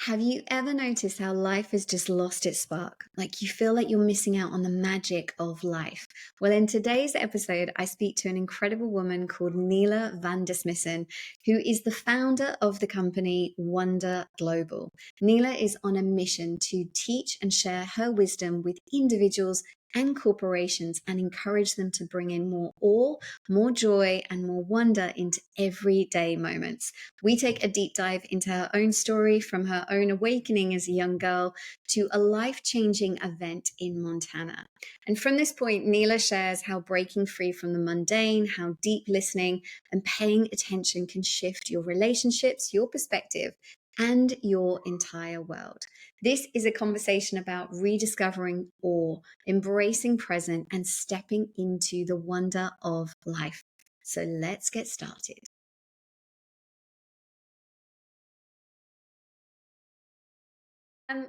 Have you ever noticed how life has just lost its spark? Like you feel like you're missing out on the magic of life. Well, in today's episode, I speak to an incredible woman called Nele Vandersmissen, who is the founder of the company Wonder Global. Nele is on a mission to teach and share her wisdom with individuals and corporations and encourage them to bring in more awe, more joy, and more wonder into everyday moments. We take a deep dive into her own story, from her own awakening as a young girl to a life-changing event in Montana. And from this point, Nele shares how breaking free from the mundane, how deep listening and paying attention can shift your relationships, your perspective, and your entire world. This is a conversation about rediscovering awe, embracing present, and stepping into the wonder of life. So let's get started.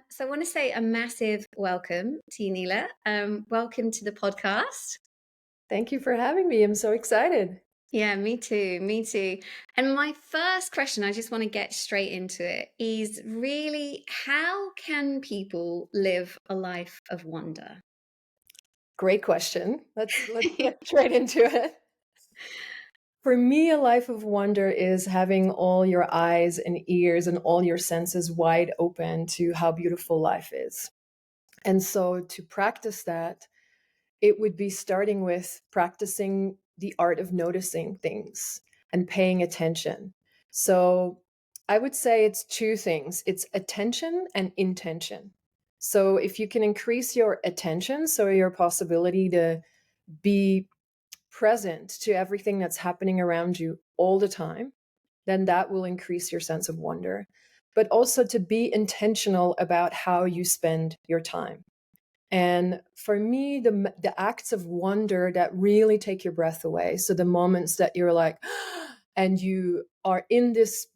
So I want to say a massive welcome to you, Nele. Welcome to the podcast. Thank you for having me. I'm so excited. Yeah, me too. Me too. And my first question, I just want to get straight into it, is really how can people live a life of wonder? Great question. Let's get straight into it. For me, a life of wonder is having all your eyes and ears and all your senses wide open to how beautiful life is. And so to practice that, it would be starting with practicing the art of noticing things and paying attention. So I would say it's two things. It's attention and intention. So if you can increase your attention, so your possibility to be present to everything that's happening around you all the time, then that will increase your sense of wonder. But also to be intentional about how you spend your time. And for me, the acts of wonder that really take your breath away. So the moments that you're like, and you are in this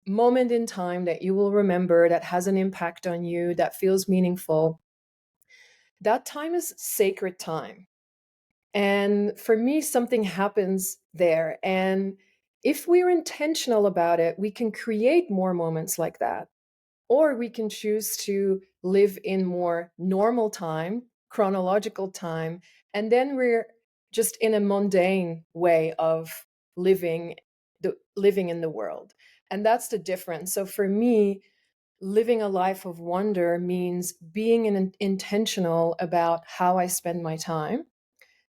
moment in time that you will remember, that has an impact on you, that feels meaningful. That time is sacred time. And for me, something happens there. And if we're intentional about it, we can create more moments like that. Or we can choose to live in more normal time, chronological time, and then we're just in a mundane way of living living in the world. And that's the difference. So for me, living a life of wonder means being intentional about how I spend my time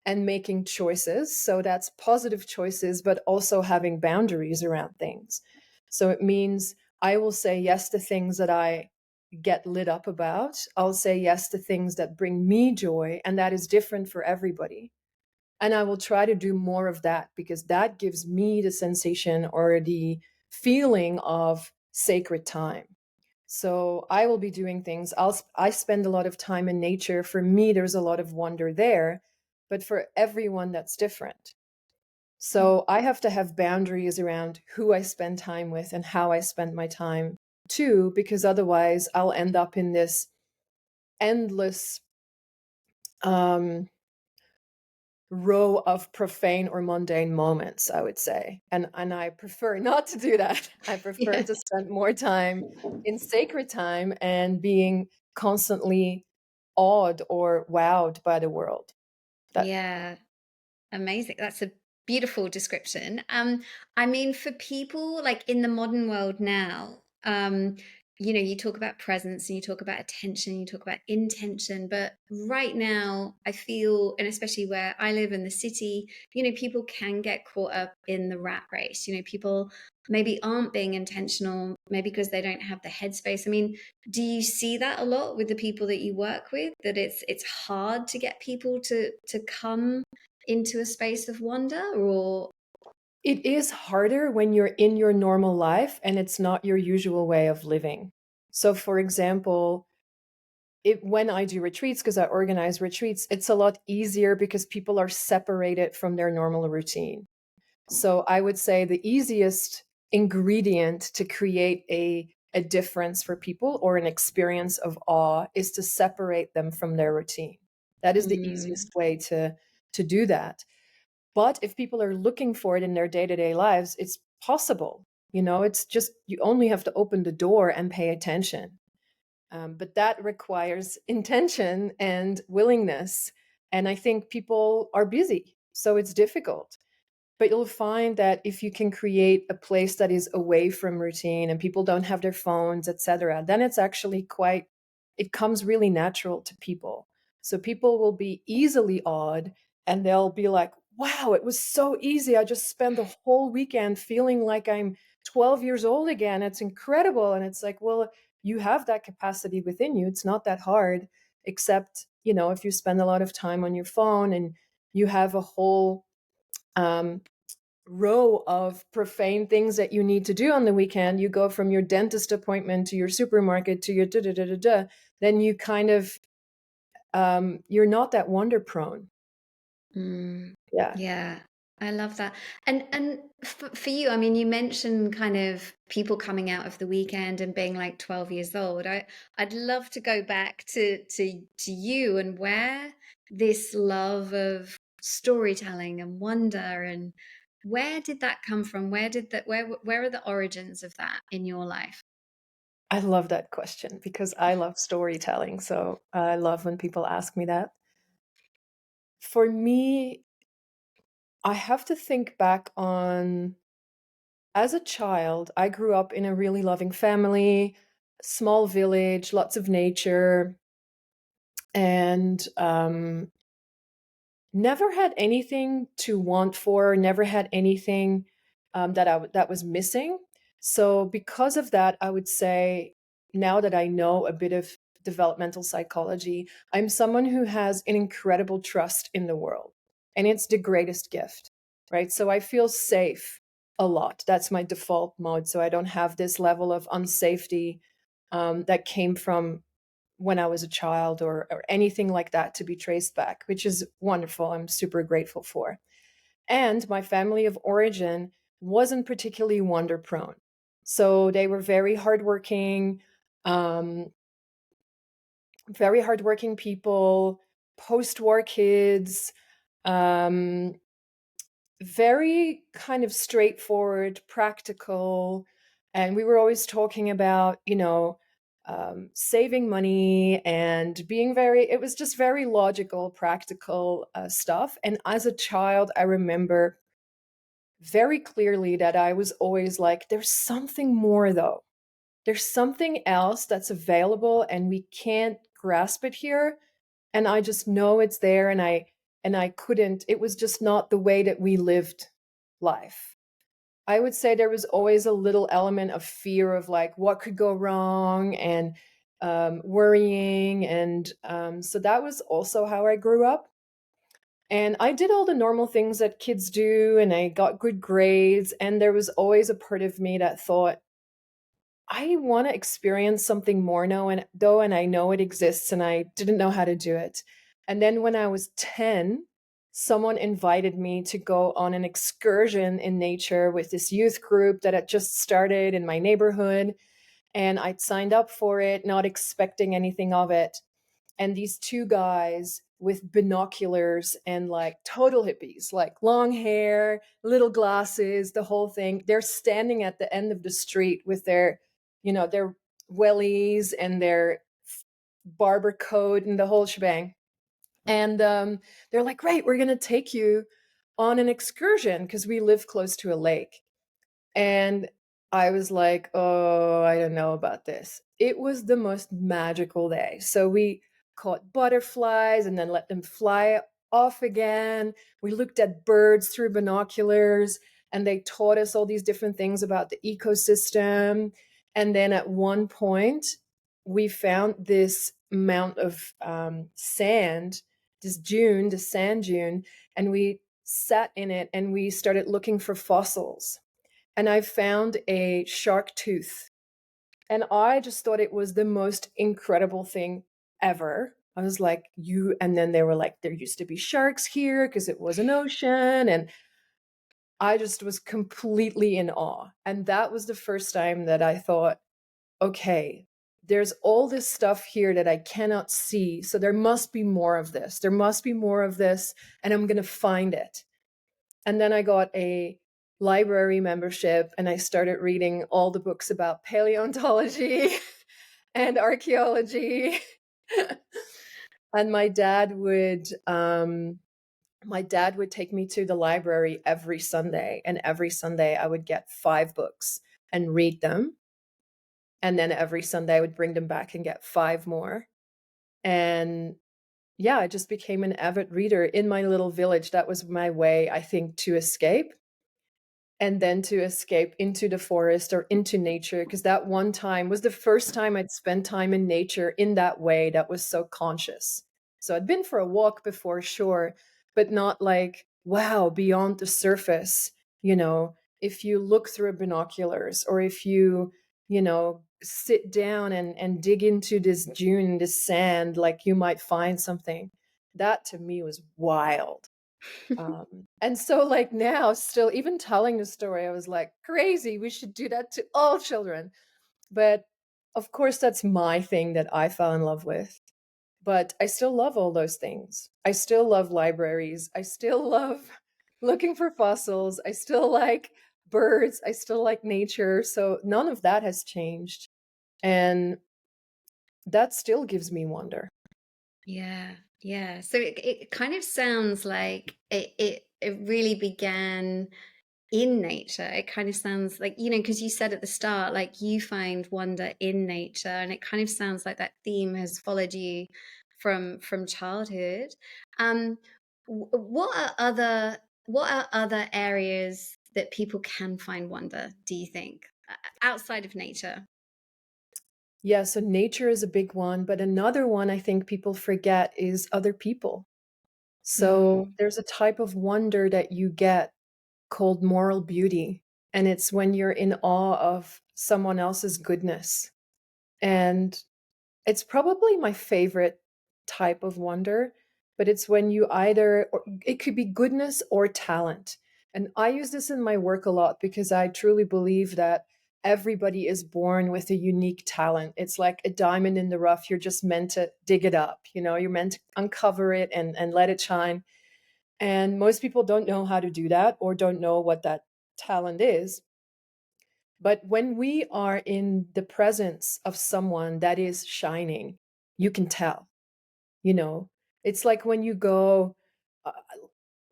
and making choices. So that's positive choices, but also having boundaries around things. So it means I will say yes to things that I get lit up about. I'll say yes to things that bring me joy, and that is different for everybody. And I will try to do more of that because that gives me the sensation or the feeling of sacred time. So I will be doing things. I spend a lot of time in nature. For me, there's a lot of wonder there, but for everyone, that's different. So I have to have boundaries around who I spend time with and how I spend my time too, because otherwise I'll end up in this endless um, row of profane or mundane moments, I would say. And I prefer not to do that. I prefer Yeah. to spend more time in sacred time and being constantly awed or wowed by the world. That Yeah. Amazing. That's a beautiful description. I mean, for people like in the modern world now, you talk about presence and you talk about attention, you talk about intention, but right now I feel, and especially where I live in the city, people can get caught up in the rat race. People maybe aren't being intentional, maybe because they don't have the headspace. I mean, do you see that a lot with the people that you work with, that it's hard to get people to come into a space of wonder? Or it is harder when you're in your normal life and it's not your usual way of living. So for example, when I do retreats, because I organize retreats, it's a lot easier because people are separated from their normal routine. So I would say the easiest ingredient to create a difference for people or an experience of awe is to separate them from their routine. That is the mm, easiest way to do that. But if people are looking for it in their day-to-day lives, it's possible. It's just, you only have to open the door and pay attention. But that requires intention and willingness. And I think people are busy, so it's difficult. But you'll find that if you can create a place that is away from routine and people don't have their phones, etc., then it's actually it comes really natural to people. So people will be easily awed and they'll be like, wow, it was so easy. I just spent the whole weekend feeling like I'm 12 years old again. It's incredible. And it's like, well, you have that capacity within you. It's not that hard, except, if you spend a lot of time on your phone and you have a whole um, row of profane things that you need to do on the weekend, you go from your dentist appointment to your supermarket to your da da da da da, then you kind of you're not that wonder prone. Mm, Yeah. yeah, I love that. And for you, I mean, you mentioned kind of people coming out of the weekend and being like 12 years old. I'd love to go back to you and where this love of storytelling and wonder, and where did that come from? Where are the origins of that in your life? I love that question because I love storytelling. So I love when people ask me that. For me, I have to think back on, as a child, I grew up in a really loving family, small village, lots of nature, and never had anything to want for, never had anything that was missing. So because of that, I would say, now that I know a bit of developmental psychology, I'm someone who has an incredible trust in the world, and it's the greatest gift, right? So I feel safe a lot. That's my default mode. So I don't have this level of unsafety that came from when I was a child, or anything like that to be traced back, which is wonderful. I'm super grateful for. And my family of origin wasn't particularly wonder prone. So they were um, very hardworking people, post war kids, um, very kind of straightforward, practical. And we were always talking about, saving money and being it was just very logical, practical stuff. And as a child, I remember very clearly that I was always like, there's something more though. There's something else that's available and we can't grasp it here. And I just know it's there, and I couldn't, it was just not the way that we lived life. I would say there was always a little element of fear of like what could go wrong, and worrying. And so that was also how I grew up. And I did all the normal things that kids do, and I got good grades. And there was always a part of me that thought, I want to experience something more now, and though, and I know it exists, and I didn't know how to do it. And then when I was 10, someone invited me to go on an excursion in nature with this youth group that had just started in my neighborhood. And I'd signed up for it, not expecting anything of it. And these two guys with binoculars and like total hippies, like long hair, little glasses, the whole thing, they're standing at the end of the street with their wellies and their barber coat and the whole shebang. And they're like, great, we're going to take you on an excursion because we live close to a lake. And I was like, oh, I don't know about this. It was the most magical day. So we caught butterflies and then let them fly off again. We looked at birds through binoculars, and they taught us all these different things about the ecosystem. And then at one point, we found this amount of sand, this sand dune, and we sat in it and we started looking for fossils, and I found a shark tooth. And I just thought it was the most incredible thing ever. I was like, and then they were like, there used to be sharks here because it was an ocean. And I just was completely in awe. And that was the first time that I thought, okay, there's all this stuff here that I cannot see. So there must be more of this. There must be more of this. And I'm going to find it. And then I got a library membership, and I started reading all the books about paleontology and archaeology. And my dad would take me to the library every Sunday, and every Sunday I would get 5 books and read them. And then every Sunday I would bring them back and get 5 more. And yeah, I just became an avid reader in my little village. That was my way, I think, to escape, and then to escape into the forest or into nature, because that one time was the first time I'd spent time in nature in that way that was so conscious. So I'd been for a walk before, sure, but not like, wow, beyond the surface. If you look through binoculars, or if sit down and dig into this dune, this sand, like you might find something. That to me was wild. And so, like, now, still, even telling the story, I was like, crazy, we should do that to all children. But of course, that's my thing that I fell in love with. But I still love all those things. I still love libraries. I still love looking for fossils. I still like birds. I still like nature. So none of that has changed. And that still gives me wonder. Yeah, yeah. So it kind of sounds like it really began in nature. It kind of sounds like, because you said at the start, like you find wonder in nature, and it kind of sounds like that theme has followed you from childhood. Um, what are other areas that people can find wonder, do you think, outside of nature? Yeah, so nature is a big one. But another one I think people forget is other people. So Mm, there's a type of wonder that you get called moral beauty. And it's when you're in awe of someone else's goodness. And it's probably my favorite type of wonder, but it's when you either, or it could be goodness or talent. And I use this in my work a lot because I truly believe that everybody is born with a unique talent. It's like a diamond in the rough. You're just meant to dig it up, you're meant to uncover it and let it shine. And most people don't know how to do that or don't know what that talent is. But when we are in the presence of someone that is shining, you can tell, you know. It's like when you go, uh,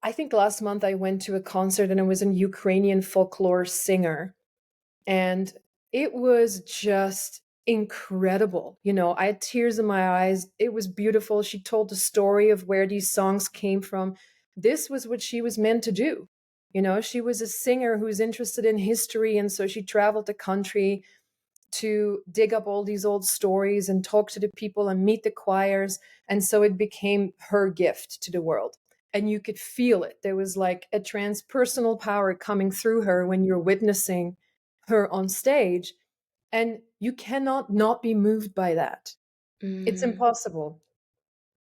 I think last month I went to a concert and it was a Ukrainian folklore singer. And it was just incredible. I had tears in my eyes. It was beautiful. She told the story of where these songs came from. This was what she was meant to do. She was a singer who's interested in history. And so she traveled the country to dig up all these old stories and talk to the people and meet the choirs. And so it became her gift to the world. And you could feel it. There was like a transpersonal power coming through her when you're witnessing her on stage. And you cannot not be moved by that. It's mm, impossible.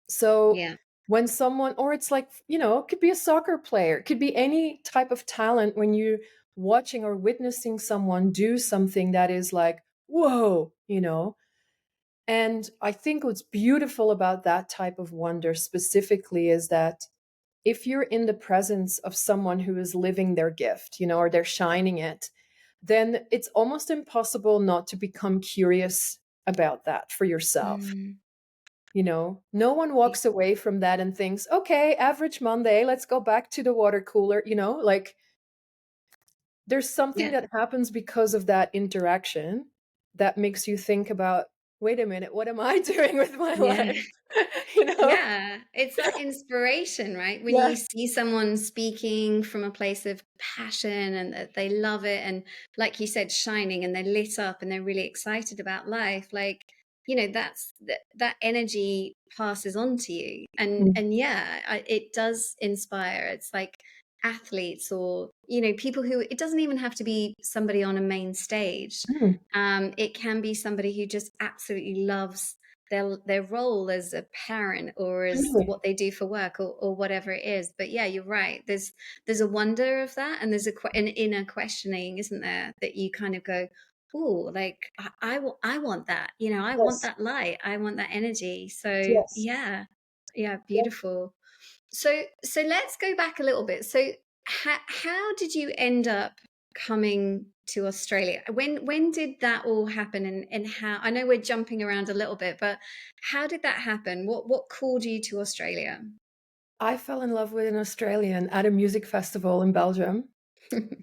So yeah. when someone, or it's like, it could be a soccer player, it could be any type of talent when you're watching or witnessing someone do something that is like, whoa. And I think what's beautiful about that type of wonder specifically is that if you're in the presence of someone who is living their gift, or they're shining it, then it's almost impossible not to become curious about that for yourself. Mm, No one walks away from that and thinks, okay, average Monday, let's go back to the water cooler. Like there's something yeah. that happens because of that interaction that makes you think about, wait a minute, what am I doing with my Yeah. life? you know? Yeah, it's that inspiration, right? When you Yeah. see someone speaking from a place of passion and that they love it, and like you said, shining, and they're lit up and they're really excited about life, like, that energy passes on to you. And Mm, and yeah, it does inspire. It's like athletes, or people who, it doesn't even have to be somebody on a main stage. mm, It can be somebody who just absolutely loves their role as a parent, or as really. what they do for work, or whatever it is. But yeah, you're right, there's a wonder of that, and there's an inner questioning, isn't there, that you kind of go, oh, like I want that, I want Yes. that light, I want that energy. So Yes. yeah, yeah, Yeah. beautiful. So let's go back a little bit. So how did you end up coming to Australia? When did that all happen, and how? I know we're jumping around a little bit, but how did that happen? What called you to Australia? I fell in love with an Australian at a music festival in Belgium,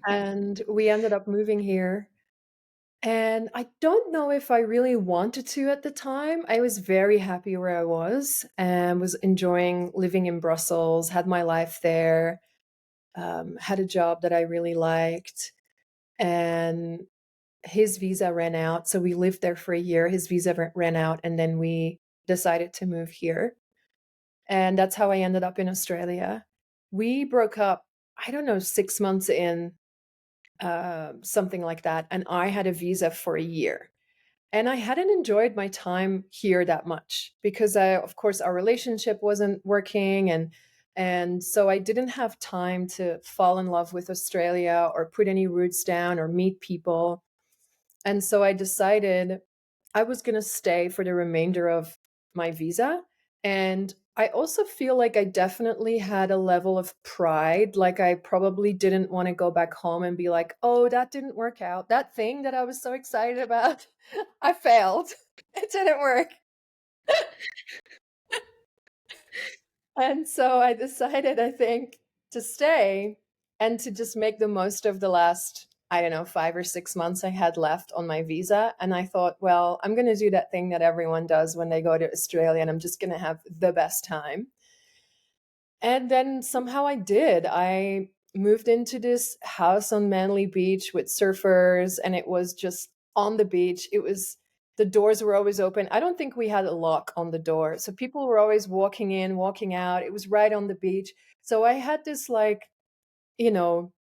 and we ended up moving here. And I don't know if I really wanted to at the time. I was very happy where I was and was enjoying living in Brussels, had my life there, had a job that I really liked. And his visa ran out. So we lived there for a year. His visa ran out, and then we decided to move here. And that's how I ended up in Australia. We broke up, I don't know, 6 months in, something like that. And I had a visa for a year. And I hadn't enjoyed my time here that much because of course, our relationship wasn't working, and so I didn't have time to fall in love with Australia or put any roots down or meet people. And so I decided I was going to stay for the remainder of my visa. And I also feel like I definitely had a level of pride. Like I probably didn't want to go back home and be like, oh, that didn't work out. That thing that I was so excited about, I failed. It didn't work. And so I decided, I think, to stay and to just make the most of the last, I don't know, 5 or 6 months I had left on my visa. And I thought, well, I'm going to do that thing that everyone does when they go to Australia, and I'm just going to have the best time. And then somehow I did. I moved into this house on Manly Beach with surfers, and it was just on the beach. It was, the doors were always open. I don't think we had a lock on the door. So people were always walking in, walking out. It was right on the beach. So I had this, like, you know,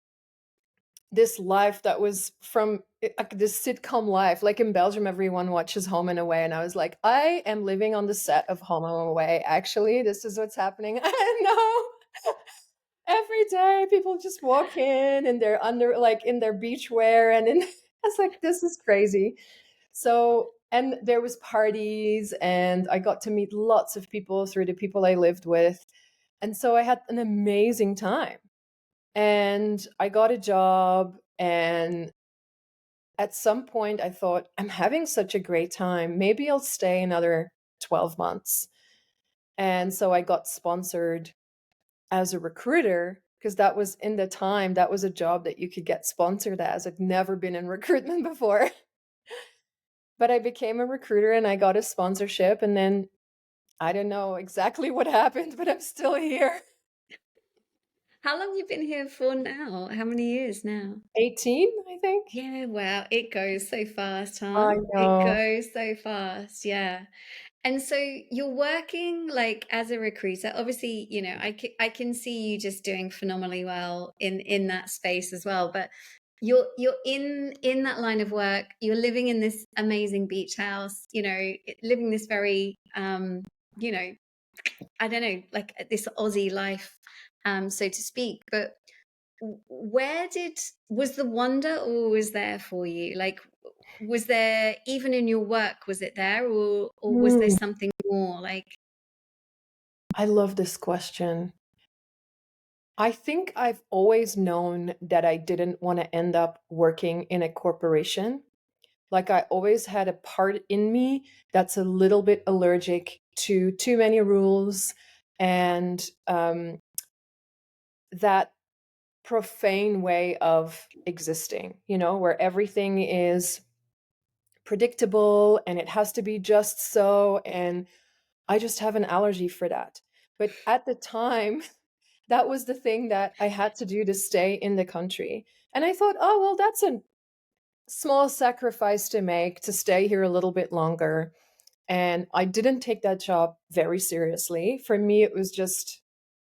this life that was from like this sitcom life. Like in Belgium, everyone watches Home and Away. And I was like, I am living on the set of Home and Away. Actually, this is what's happening. I know. Every day people just walk in and they're under, like, in their beach wear, and in, I was like, this is crazy. So, and there was parties, and I got to meet lots of people through the people I lived with. And so I had an amazing time. And I got a job, and at some point I thought, I'm having such a great time. Maybe I'll stay another 12 months. And so I got sponsored as a recruiter, because that was, in the time, that was a job that you could get sponsored as. I'd never been in recruitment before. But I became a recruiter and I got a sponsorship, and then I don't know exactly what happened, but I'm still here. How long you been here for now? How many years now? 18, I think. Yeah, wow, it goes so fast, huh? I It know. goes so fast, yeah. And so you're working like as a recruiter. Obviously, I can see you just doing phenomenally well in that space as well. But you're in that line of work. You're living in this amazing beach house. Living this very you know, I don't know, like this Aussie life, so to speak. But where did was the wonder always there for you? Like, was there, even in your work, was it there, or was there Hmm. something more? Like, I love this question. I think I've always known that I didn't want to end up working in a corporation. Like I always had a part in me that's a little bit allergic to too many rules, and that profane way of existing, where everything is predictable and it has to be just so. And I just have an allergy for that. But at the time, that was the thing that I had to do to stay in the country. And I thought, oh, well, that's a small sacrifice to make to stay here a little bit longer. And I didn't take that job very seriously. For me, it was just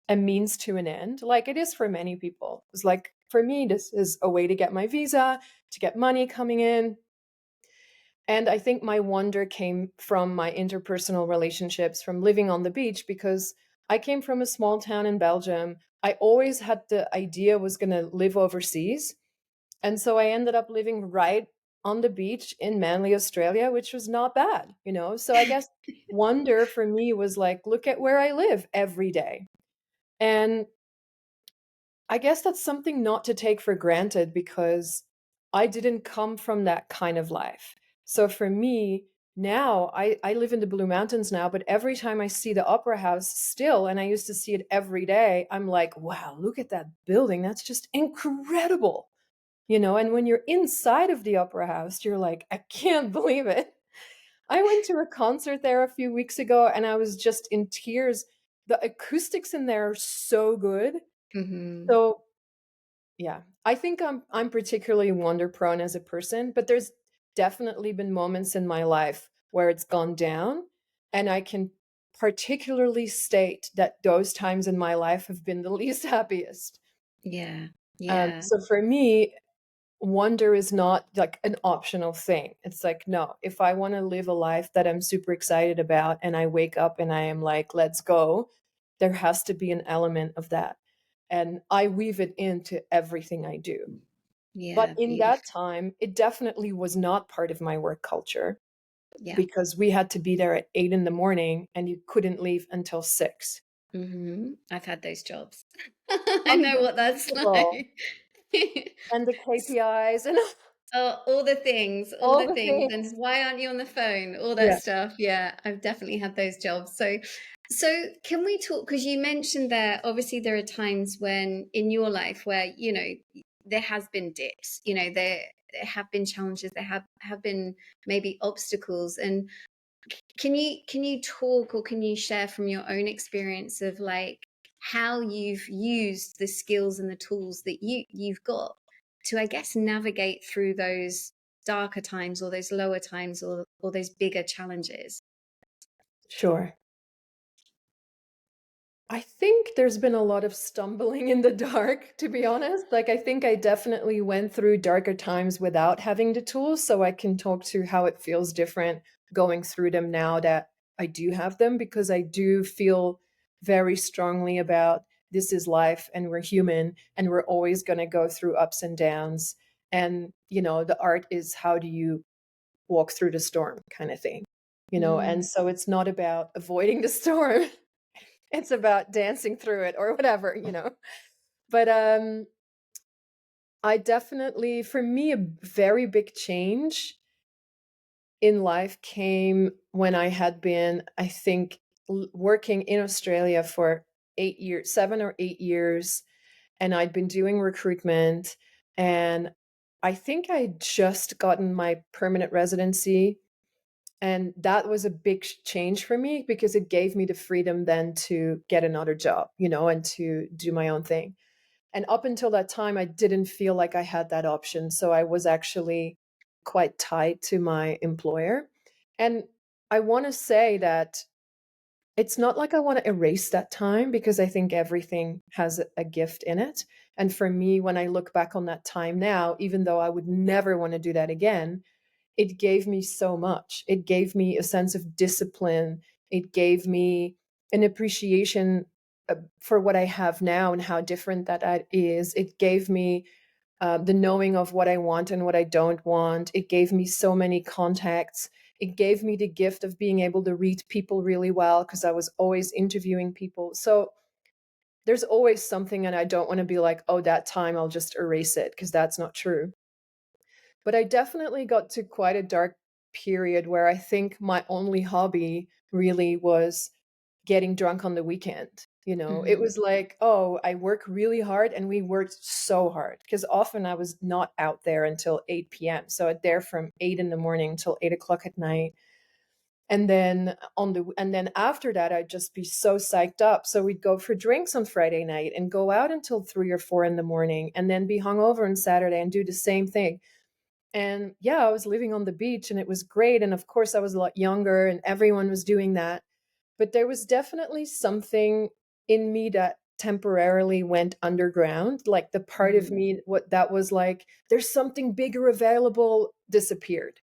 a means to an end, like it is for many people. It was like, for me, this is a way to get my visa, to get money coming in. And I think my wonder came from my interpersonal relationships, from living on the beach, because I came from a small town in Belgium. I always had the idea was going to live overseas. And so I ended up living right on the beach in Manly, Australia, which was not bad. So I guess wonder for me was like, look at where I live every day. And I guess that's something not to take for granted because I didn't come from that kind of life. So for me, now I live in the Blue Mountains now, but every time I see the Opera House still, and I used to see it every day, I'm like, wow, look at that building. That's just incredible. And when you're inside of the Opera House, you're like, I can't believe it. I went to a concert there a few weeks ago and I was just in tears. The acoustics in there are so good. Hmm. So yeah, I think I'm particularly wonder prone as a person, but there's definitely been moments in my life where it's gone down, and I can particularly state that those times in my life have been the least happiest. Yeah. Yeah. So for me, wonder is not like an optional thing. It's like, no, if I want to live a life that I'm super excited about and I wake up and I am like, let's go, there has to be an element of that. And I weave it into everything I do. But Yeah. in that Beautiful. time, it definitely was not part of my work culture Yeah. because we had to be there at 8 in the morning and you couldn't leave until 6. I've had those jobs. I know what that's Unbelievable. like. And the KPIs and Oh, all all the the things, and things. why aren't you on the phone? All that Yeah, stuff. Yeah, I've definitely had those jobs. So can we talk? Because you mentioned there, obviously, there are times when in your life where there has been dips. There have been challenges. There have been maybe obstacles. And can you talk, or can you share from your own experience of like how you've used the skills and the tools that you've got to, I guess, navigate through those darker times, or those lower times, or those bigger challenges? sure. I think there's been a lot of stumbling in the dark, to be honest. Like, I think I definitely went through darker times without having the tools, so I can talk to how it feels different going through them now that I do have them, because I do feel very strongly about this is life and we're human and we're always going to go through ups and downs. And, the art is how do you walk through the storm kind of thing, and Mm, so it's not about avoiding the storm. It's about dancing through it or whatever. But I definitely, for me, a very big change in life came when I had been, I think, working in Australia for 8 years, 7 or 8 years, and I'd been doing recruitment. And I think I'd just gotten my permanent residency. And that was a big change for me because it gave me the freedom then to get another job, and to do my own thing. And up until that time, I didn't feel like I had that option. So I was actually quite tied to my employer. And I want to say that it's not like I want to erase that time because I think everything has a gift in it. And for me, when I look back on that time now, even though I would never want to do that again, it gave me so much. It gave me a sense of discipline. It gave me an appreciation for what I have now and how different that is. It gave me the knowing of what I want and what I don't want. It gave me so many contacts. It gave me the gift of being able to read people really well because I was always interviewing people. So there's always something, and I don't want to be like, oh, that time I'll just erase it because that's not true. But I definitely got to quite a dark period where I think my only hobby really was getting drunk on the weekend. It mhm, was like, oh, I work really hard, and we worked so hard because often I was not out there until 8 p.m. So I'd there from 8 in the morning till 8 o'clock at night. And then after that, I'd just be so psyched up. So we'd go for drinks on Friday night and go out until 3 or 4 in the morning and then be hungover on Saturday and do the same thing. And yeah, I was living on the beach and it was great. And of course, I was a lot younger and everyone was doing that. But there was definitely something in me that temporarily went underground. Like the part of mm, me, what that was like, there's something bigger available, disappeared.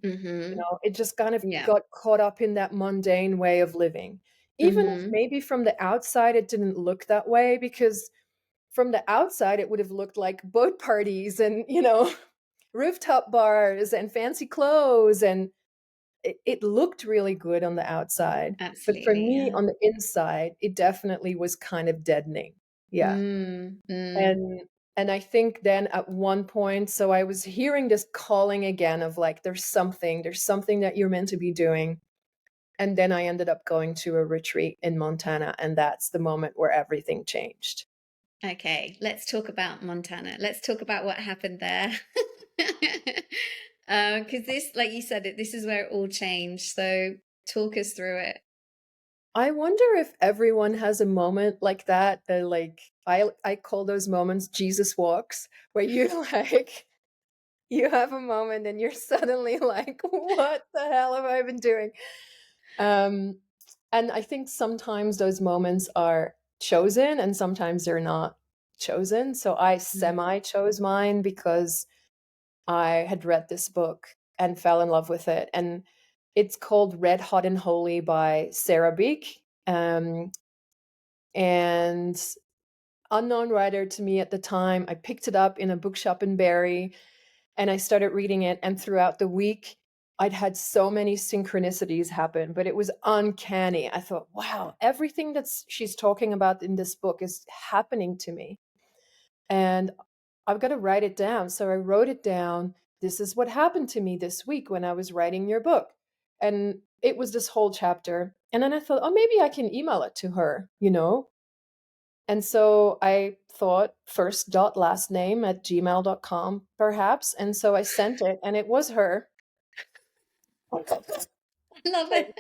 mhm, It just kind of yeah, got caught up in that mundane way of living. Even if mhm, maybe from the outside it didn't look that way, because from the outside it would have looked like boat parties and, rooftop bars and fancy clothes, and it looked really good on the outside. But for absolutely, me yeah. on the inside, it definitely was kind of deadening. Yeah. Mm, mm. And and I think then at one point, so I was hearing this calling again of like, there's something that you're meant to be doing. And then I ended up going to a retreat in Montana, and that's the moment where everything changed. Okay, let's talk about Montana. Let's talk about what happened there. Because this, like you said, this is where it all changed. So talk us through it. I wonder if everyone has a moment like that, that like I call those moments Jesus walks, where you like you have a moment and you're suddenly like, what the hell have I been doing? Um, and I think sometimes those moments are chosen and sometimes they're not chosen. So I Mm. semi chose mine because I had read this book and fell in love with it. And it's called Red Hot and Holy by Sarah Beek. And unknown writer to me at the time, I picked it up in a bookshop in Barrie and I started reading it. And throughout the week, I'd had so many synchronicities happen, but it was uncanny. I thought, wow, everything she's talking about in this book is happening to me. And I've got to write it down. So I wrote it down. This is what happened to me this week when I was writing your book. And it was this whole chapter. And then I thought, oh, maybe I can email it to her, you know? And so I thought first dot last name at gmail.com, perhaps. And so I sent it, and it was her. I love it.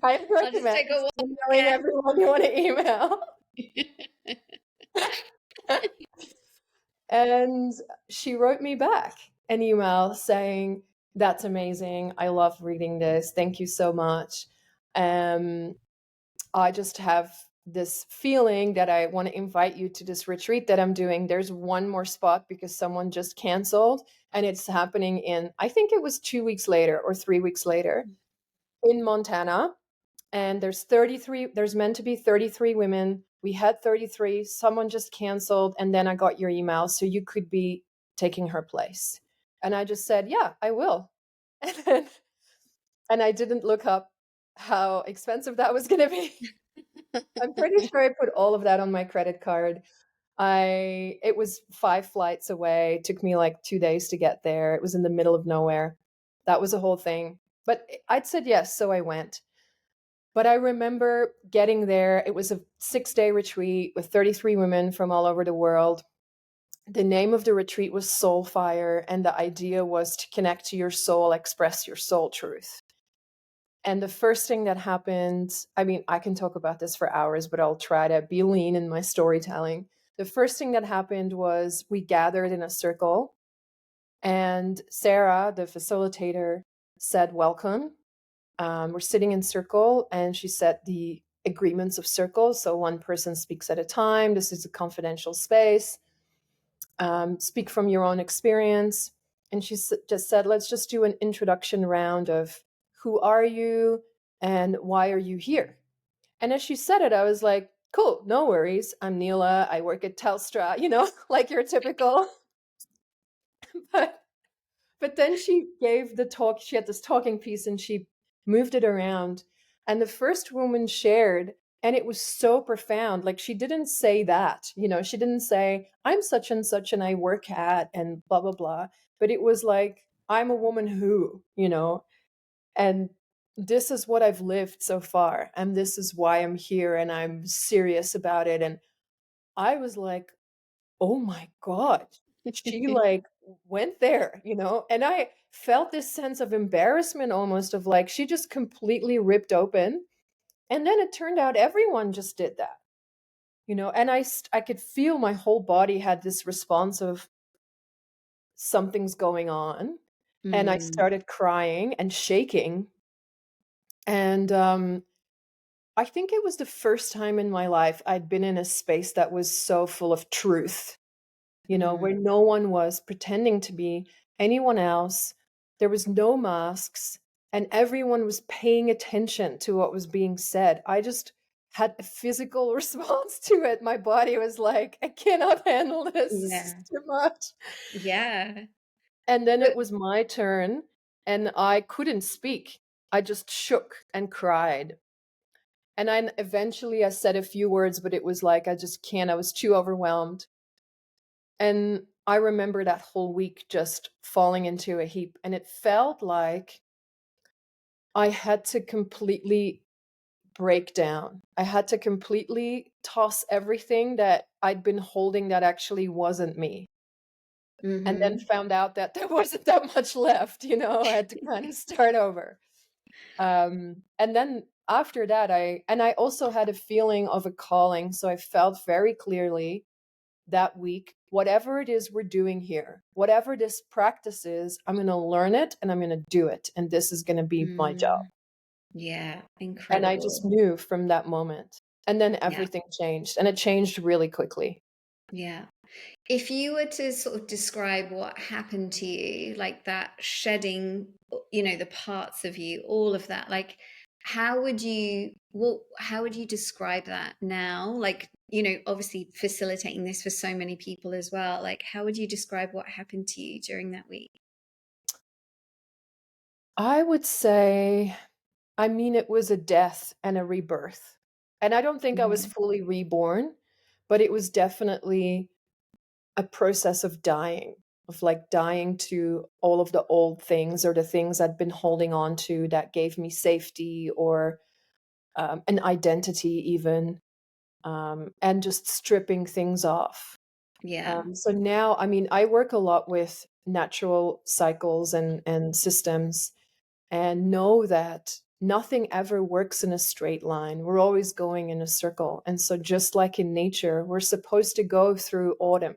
I I'll just recommend take a walk emailing again. everyone you want to email. And she wrote me back an email saying, that's amazing. I love reading this. Thank you so much. Um, I just have this feeling that I want to invite you to this retreat that I'm doing. There's one more spot because someone just canceled, and it's happening in, I think it was 2 weeks later or 3 weeks later in Montana. And there's meant to be 33 women. We had 33. Someone just canceled. And then I got your email. So you could be taking her place. And I just said, yeah, I will. And then, and I didn't look up how expensive that was going to be. I'm pretty sure I put all of that on my credit card. It was 5 flights away. It took me like 2 days to get there. It was in the middle of nowhere. That was a whole thing. But I'd said yes, so I went. But I remember getting there. It was a 6-day retreat with 33 women from all over the world. The name of the retreat was Soul Fire, and the idea was to connect to your soul, express your soul truth. And the first thing that happened, I mean, I can talk about this for hours, but I'll try to be lean in my storytelling. The first thing that happened was we gathered in a circle, and Sarah, the facilitator, said, welcome. We're sitting in circle, and she set the agreements of circle. So one person speaks at a time. This is a confidential space. Speak from your own experience. And she just said, let's just do an introduction round of who are you and why are you here? And as she said it, I was like, cool, no worries. I'm Nele. I work at Telstra, like your typical. but But then she gave the talk, she had this talking piece and she moved it around. And the first woman shared, and it was so profound. Like she didn't say that, she didn't say, I'm such and I work at and blah, blah, blah. But it was like, I'm a woman who, and this is what I've lived so far. And this is why I'm here and I'm serious about it. And I was like, oh my God, she like went there. And I felt this sense of embarrassment almost of like, she just completely ripped open. And then it turned out everyone just did that. And I could feel my whole body had this response of something's going on. And I Mm, started crying and shaking. And I think it was the first time in my life I'd been in a space that was so full of truth, mm, where no one was pretending to be anyone else. There was no masks, and everyone was paying attention to what was being said. I just had a physical response to it. My body was like, I cannot handle this. This is yeah. too much. Yeah. And then it But was my turn, and I couldn't speak. I just shook and cried. And then eventually I said a few words, but it was like, I just can't. I was too overwhelmed. And I remember that whole week just falling into a heap. And it felt like I had to completely break down. I had to completely toss everything that I'd been holding that actually wasn't me. And then Mm-hmm. found out that there wasn't that much left, I had to kind of start over. And then after that, I also had a feeling of a calling. So I felt very clearly that week, whatever it is we're doing here, whatever this practice is, I'm going to learn it and I'm going to do it. And this is going to be my job. Mm. Yeah, And I just incredible. knew from that moment. And then Yeah, everything changed, and it changed really quickly. yeah. If you were to sort of describe what happened to you, like that shedding, the parts of you, all of that, like how would you describe that now? Like, obviously facilitating this for so many people as well. Like, how would you describe what happened to you during that week? I would say, I mean, it was a death and a rebirth. And I don't think I was Mm, fully reborn, but it was definitely a process of dying, of like dying to all of the old things or the things I'd been holding on to that gave me safety or an identity, even, and just stripping things off. yeah. So now, I mean, I work a lot with natural cycles and systems, and know that nothing ever works in a straight line. We're always going in a circle. And so, just like in nature, we're supposed to go through autumn.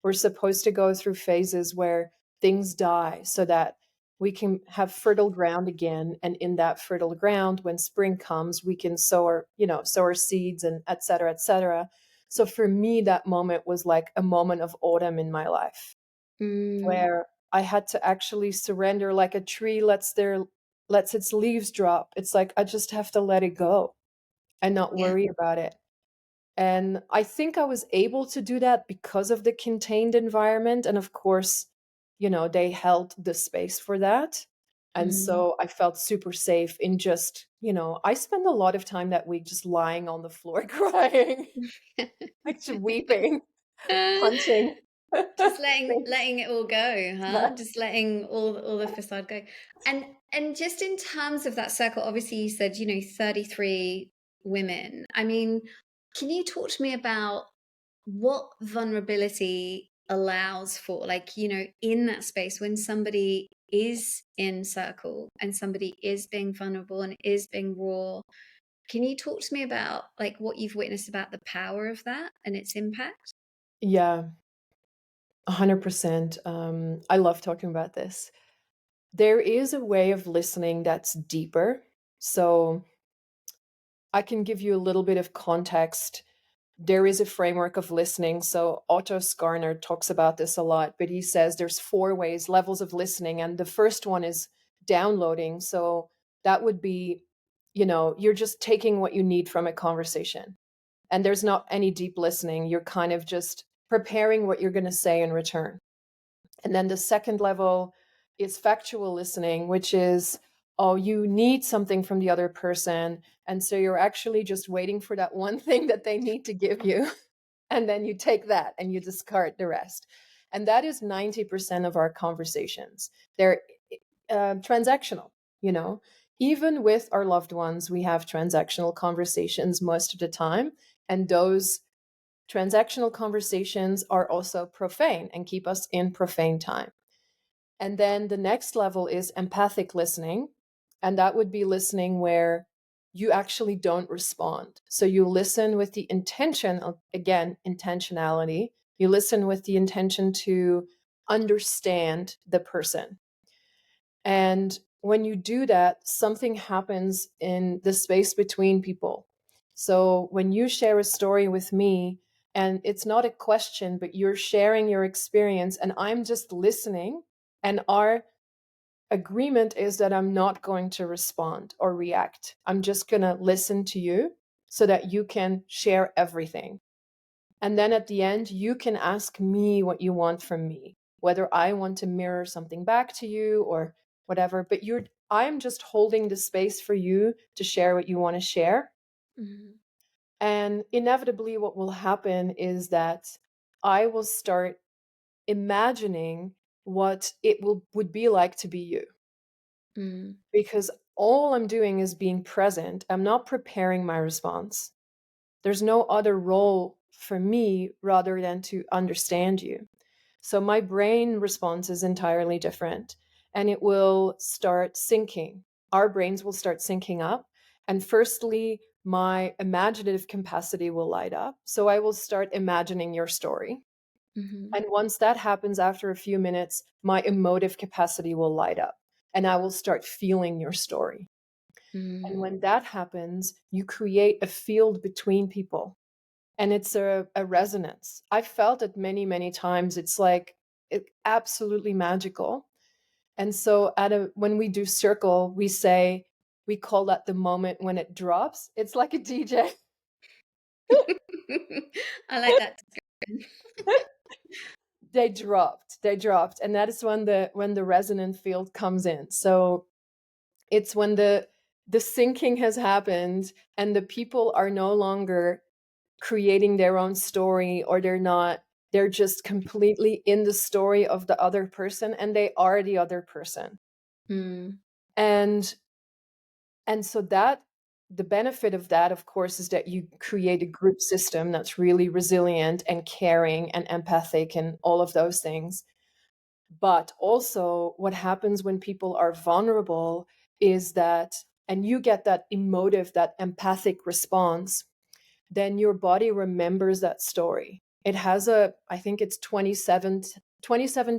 We're supposed to go through phases where things die so that we can have fertile ground again. And in that fertile ground, when spring comes, we can sow our seeds and et cetera, et cetera. So for me, that moment was like a moment of autumn in my life Mm, where I had to actually surrender like a tree lets its leaves drop. It's like I just have to let it go and not yeah. worry about it. And I think I was able to do that because of the contained environment. And of course, they held the space for that. And Mm. so I felt super safe in just, I spent a lot of time that week just lying on the floor crying, like just weeping, punching. Just letting it all go, huh? Yeah. Just letting all the facade go. And just in terms of that circle, obviously you said, 33 women. I mean, can you talk to me about what vulnerability allows for, like, in that space when somebody is in circle and somebody is being vulnerable and is being raw? Can you talk to me about like what you've witnessed about the power of that and its impact? Yeah. 100%. I love talking about this. There is a way of listening that's deeper. So I can give you a little bit of context. There is a framework of listening. So Otto Skarner talks about this a lot, but he says there's four levels of listening. And the first one is downloading. So that would be, you're just taking what you need from a conversation. And there's not any deep listening. You're kind of just preparing what you're going to say in return. And then the second level is factual listening, which is, oh, you need something from the other person. And so you're actually just waiting for that one thing that they need to give you. And then you take that and you discard the rest. And that is 90% of our conversations. They're transactional, you know. Even with our loved ones, we have transactional conversations most of the time. And those transactional conversations are also profane and keep us in profane time. And then the next level is empathic listening. And that would be listening where you actually don't respond. So you listen with the intention of, again, intentionality. You listen with the intention to understand the person. And when you do that, something happens in the space between people. So when you share a story with me, and it's not a question, but you're sharing your experience, and I'm just listening, and our agreement is that I'm not going to respond or react. I'm just going to listen to you so that you can share everything. And then at the end, you can ask me what you want from me, whether I want to mirror something back to you or whatever. But I'm just holding the space for you to share what you want to share. Mm-hmm. And inevitably, what will happen is that I will start imagining what it would be like to be you. Mm-hmm. Because all I'm doing is being present. I'm not preparing my response. There's no other role for me rather than to understand you. So my brain response is entirely different and it will start syncing. Our brains will start syncing up. And firstly, my imaginative capacity will light up. So I will start imagining your story. Mm-hmm. And once that happens after a few minutes, my emotive capacity will light up and I will start feeling your story. Mm-hmm. And when that happens, you create a field between people and it's a resonance. I felt it many, many times. It's like absolutely magical. And so when we do circle, we call that the moment when it drops. It's like a DJ. I like that description. They dropped. And that is when the resonant field comes in. So it's when the syncing has happened and the people are no longer creating their own story, or they're just completely in the story of the other person and they are the other person. Mm, And so that the benefit of that, of course, is that you create a group system that's really resilient and caring and empathic and all of those things. But also what happens when people are vulnerable is that, and you get that emotive, that empathic response, then your body remembers that story. It has I think it's 27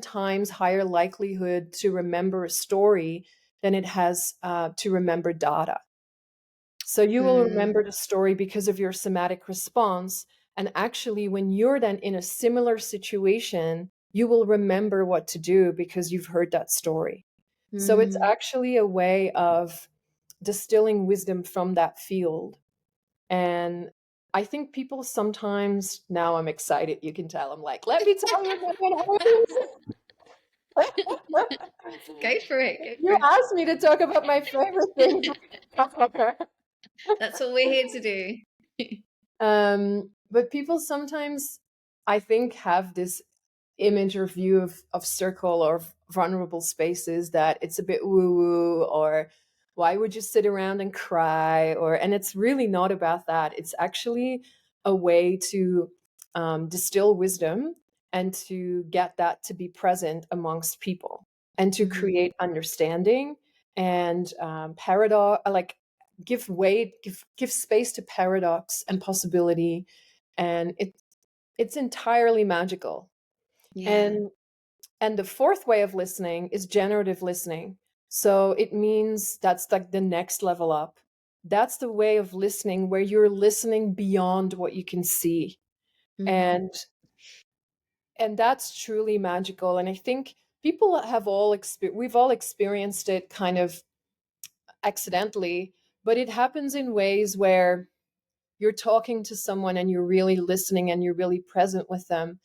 times higher likelihood to remember a story than it has to remember data. So you will mm, remember the story because of your somatic response. And actually, when you're then in a similar situation, you will remember what to do because you've heard that story. So it's mm. actually a way of distilling wisdom from that field. And I think people sometimes, now I'm excited, you can tell. I'm like, let me tell you about what Go for it. Go for you it. asked me to talk about my favorite things. That's what we're here to do. But people sometimes, I think, have this image or view of circle or vulnerable spaces that it's a bit woo woo, or why would you sit around and cry? And it's really not about that. It's actually a way to distill wisdom and to get that to be present amongst people and to Mhm, create understanding and paradox, like give space to paradox and possibility. And it's entirely magical. yeah. And the fourth way of listening is generative listening. So it means that's like the next level up. That's the way of listening where you're listening beyond what you can see. Mhm, And that's truly magical. And I think people have we've all experienced it kind of accidentally, but it happens in ways where you're talking to someone and you're really listening and you're really present with them.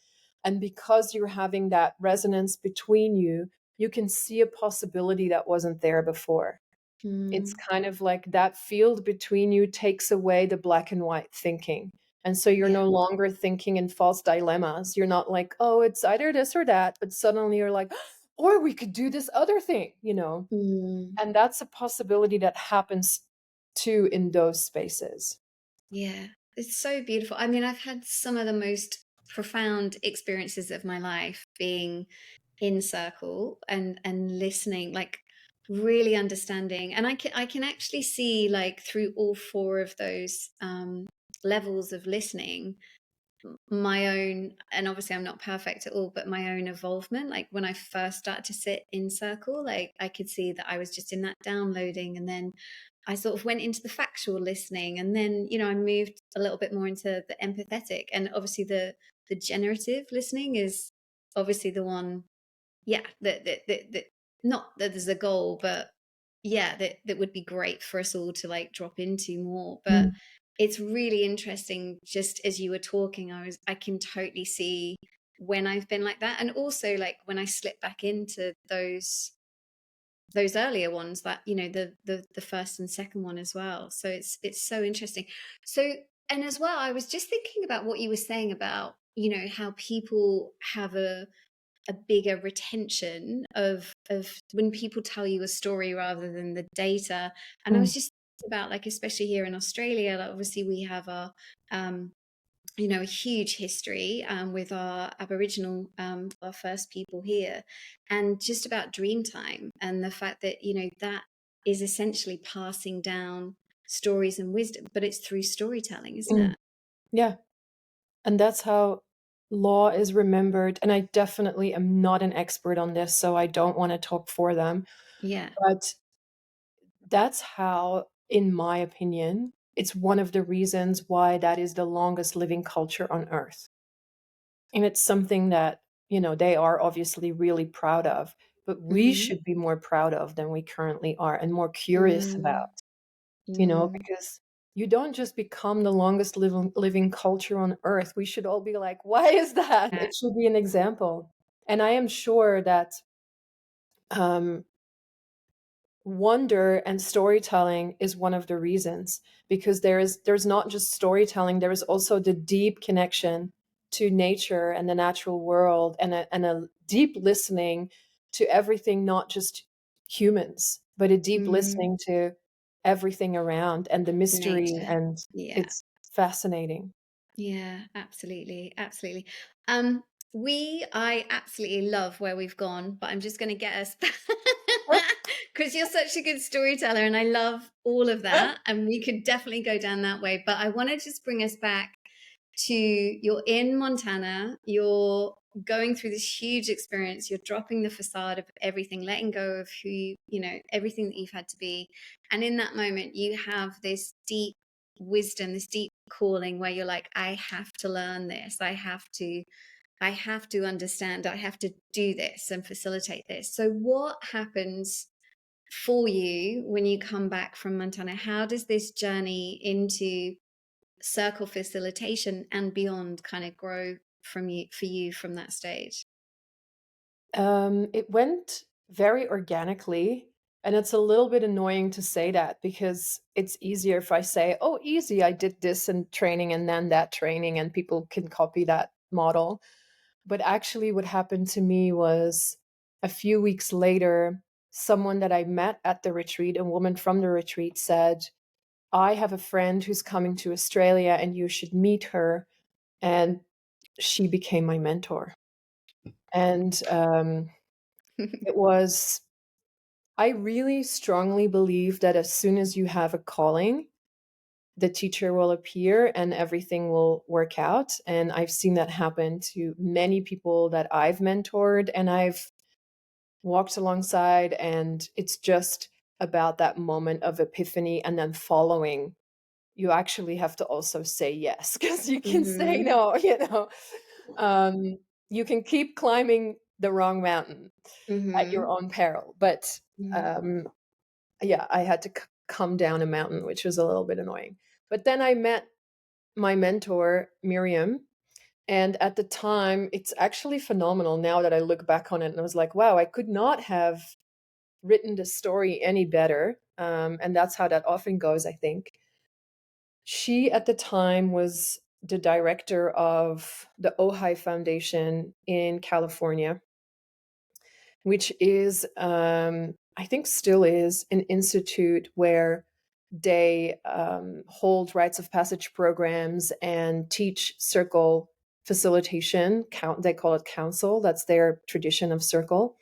And because you're having that resonance between you, you can see a possibility that wasn't there before. It's mm, kind of like that field between you takes away the black and white thinking. And so you're yeah. no longer thinking in false dilemmas. You're not like, oh, it's either this or that, but suddenly you're like, or we could do this other thing. Mm, And that's a possibility that happens too in those spaces. yeah. It's so beautiful. I mean, I've had some of the most profound experiences of my life being in circle and listening, like really understanding. And I can actually see, like, through all four of those levels of listening, my own, and obviously I'm not perfect at all, but my own involvement. Like when I first started to sit in circle, like I could see that I was just in that downloading, and then I sort of went into the factual listening, and then I moved a little bit more into the empathetic. And obviously the generative listening is obviously the one, yeah, that not that there's a goal, but yeah, that would be great for us all to like drop into more. But it's really interesting, just as you were talking, I can totally see when I've been like that, and also like when I slip back into those those earlier ones, that, you know, the first and second one as well. So it's so interesting. So, and as well, I was just thinking about what you were saying about, you know, how people have a bigger retention of when people tell you a story rather than the data. And I Mm, was just thinking about, like, especially here in Australia, like, obviously we have our um you know, a huge history with our Aboriginal, our first people here, and just about Dreamtime and the fact that, you know, that is essentially passing down stories and wisdom, but it's through storytelling, isn't mm, it? yeah. And that's how law is remembered. And I definitely am not an expert on this, so I don't want to talk for them. Yeah. But that's how, in my opinion, it's one of the reasons why that is the longest living culture on earth. And it's something that, they are obviously really proud of, but we Mm-hmm. should be more proud of than we currently are and more curious Mm, about, mm. because you don't just become the longest living culture on earth. We should all be like, why is that? Yeah. It should be an example. And I am sure that um, wonder and storytelling is one of the reasons, because there's not just storytelling, there is also the deep connection to nature and the natural world, and a deep listening to everything, not just humans, but a deep Mm. listening to everything around and the mystery, Nature. and Yeah. it's fascinating. Yeah, absolutely, absolutely. I absolutely love where we've gone, but I'm just going to get us because you're such a good storyteller, and I love all of that, and we could definitely go down that way. But I want to just bring us back to, you're in Montana, you're going through this huge experience, you're dropping the facade of everything, letting go of who you know, everything that you've had to be, and in that moment, you have this deep wisdom, this deep calling where you're like, I have to learn this. I have to understand. I have to do this and facilitate this. So what happens for you when you come back from Montana? How does this journey into circle facilitation and beyond kind of grow from you for you from that stage? It went very organically. And it's a little bit annoying to say that, because it's easier if I say, oh, easy, I did this and training and then that training, and people can copy that model. But actually, what happened to me was, a few weeks later, someone that I met at the retreat, a woman from the retreat, said, I have a friend who's coming to Australia and you should meet her. And she became my mentor. And it was, I really strongly believe that as soon as you have a calling, the teacher will appear and everything will work out. And I've seen that happen to many people that I've mentored and I've walked alongside. And it's just about that moment of epiphany and then following. You actually have to also say yes, because you can say Mm-hmm. no. Um, you can keep climbing the wrong mountain at your Mm-hmm. own peril. But Mm-hmm. um, yeah, I had to come down a mountain, which was a little bit annoying. But then I met my mentor, Miriam. And at the time, it's actually phenomenal now that I look back on it. And I was like, wow, I could not have written the story any better. And that's how that often goes, I think. She, at the time, was the director of the Ojai Foundation in California, which is, I think still is, an institute where they hold rites of passage programs and teach circle facilitation. They call it council. That's their tradition of circle.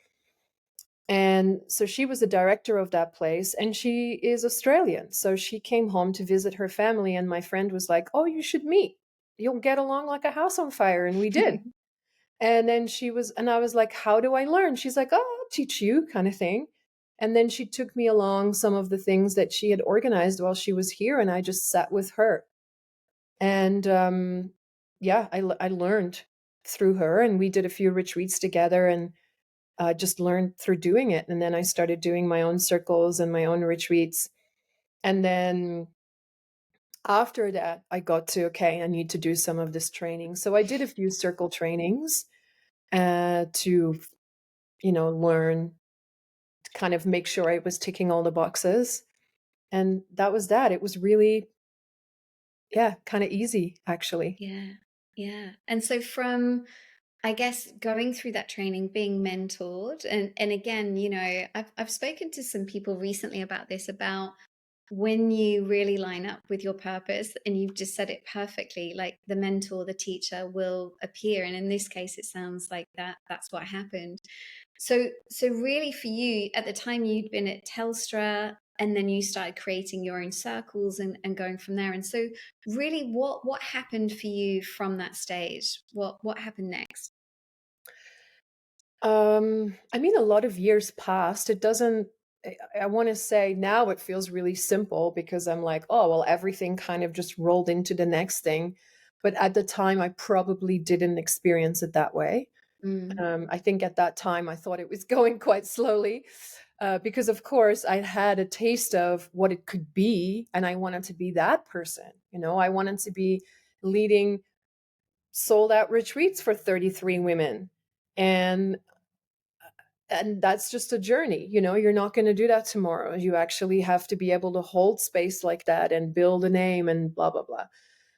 And so she was the director of that place, and she is Australian. So she came home to visit her family, and my friend was like, oh, you should meet. You'll get along like a house on fire. And we did. And then and I was like, how do I learn? She's like, oh, I'll teach you, kind of thing. And then she took me along some of the things that she had organized while she was here, and I just sat with her. And yeah, I learned through her, and we did a few retreats together, and just learned through doing it. And then I started doing my own circles and my own retreats. And then after that, I got to, okay, I need to do some of this training. So I did a few circle trainings to learn kind of make sure I was ticking all the boxes. And that was that. It was really, yeah, kind of easy actually. Yeah. Yeah. And so from, I guess, going through that training, being mentored, and again, I've spoken to some people recently about this, about when you really line up with your purpose, and you've just said it perfectly, like the mentor, the teacher will appear. And in this case, it sounds like that's what happened. So really for you, at the time you'd been at Telstra, and then you started creating your own circles and going from there. And so really what happened for you from that stage? What happened next? I mean, a lot of years passed. It doesn't, I want to say now it feels really simple because I'm like, oh, well, everything kind of just rolled into the next thing. But at the time, I probably didn't experience it that way. Mm, I think at that time, I thought it was going quite slowly because, of course, I had a taste of what it could be. And I wanted to be that person. I wanted to be leading sold out retreats for 33 women. And that's just a journey. You're not going to do that tomorrow. You actually have to be able to hold space like that and build a name and blah blah blah.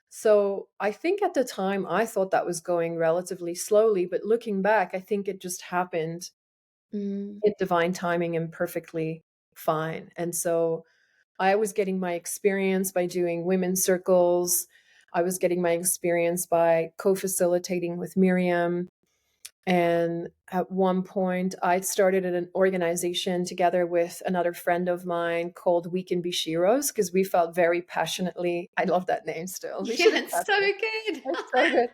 So I think at the time I thought that was going relatively slowly, but looking back, I think it just happened mm, in divine timing and perfectly fine. And so I was getting my experience by doing women's circles. I was getting my experience by co-facilitating with Miriam. And at one point, I started an organization together with another friend of mine called We Can Be Sheroes because we felt very passionately. I love that name still. We should yeah, have it's kept so it. good. It's so good.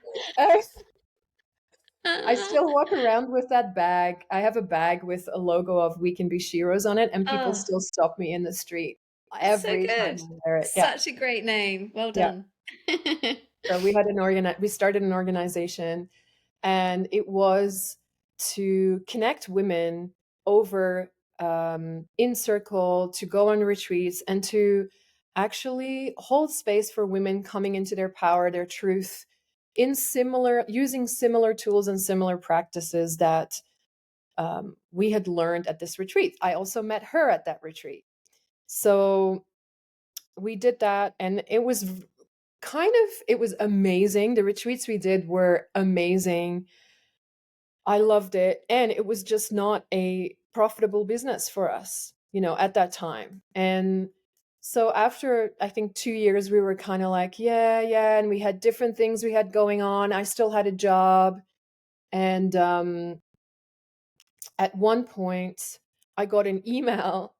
I still walk around with that bag. I have a bag with a logo of We Can Be Sheroes on it, and people Oh, still stop me in the street so every time good. I wear it. Yeah, Such a great name. Well yeah. done. So we started an organization, and it was to connect women over in circle, to go on retreats, and to actually hold space for women coming into their power, their truth, in using similar tools and similar practices that we had learned at this retreat. I also met her at that retreat. So we did that, and it was amazing. The retreats we did were amazing. I loved it. And it was just not a profitable business for us, at that time. And so after, I think, 2 years, we were kind of like, yeah, yeah. And we had different things we had going on. I still had a job. And at one point, I got an email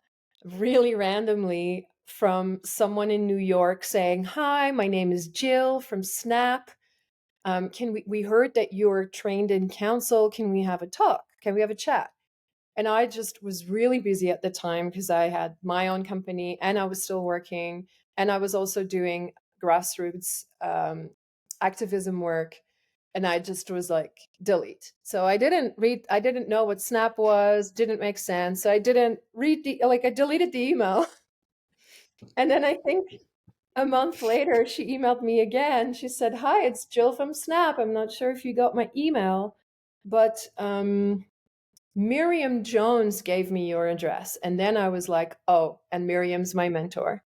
really randomly from someone in New York saying, "Hi, my name is Jill from Snap. Can we heard that you're trained in counsel. Can we have a talk? Can we have a chat?" And I just was really busy at the time because I had my own company and I was still working, and I was also doing grassroots activism work. And I just was like, delete. So I didn't know what Snap was, didn't make sense. So I didn't read I deleted the email. And then I think a month later, she emailed me again. She said, "Hi, it's Jill from Snap. I'm not sure if you got my email, but Miriam Jones gave me your address." And then I was like, oh, and Miriam's my mentor.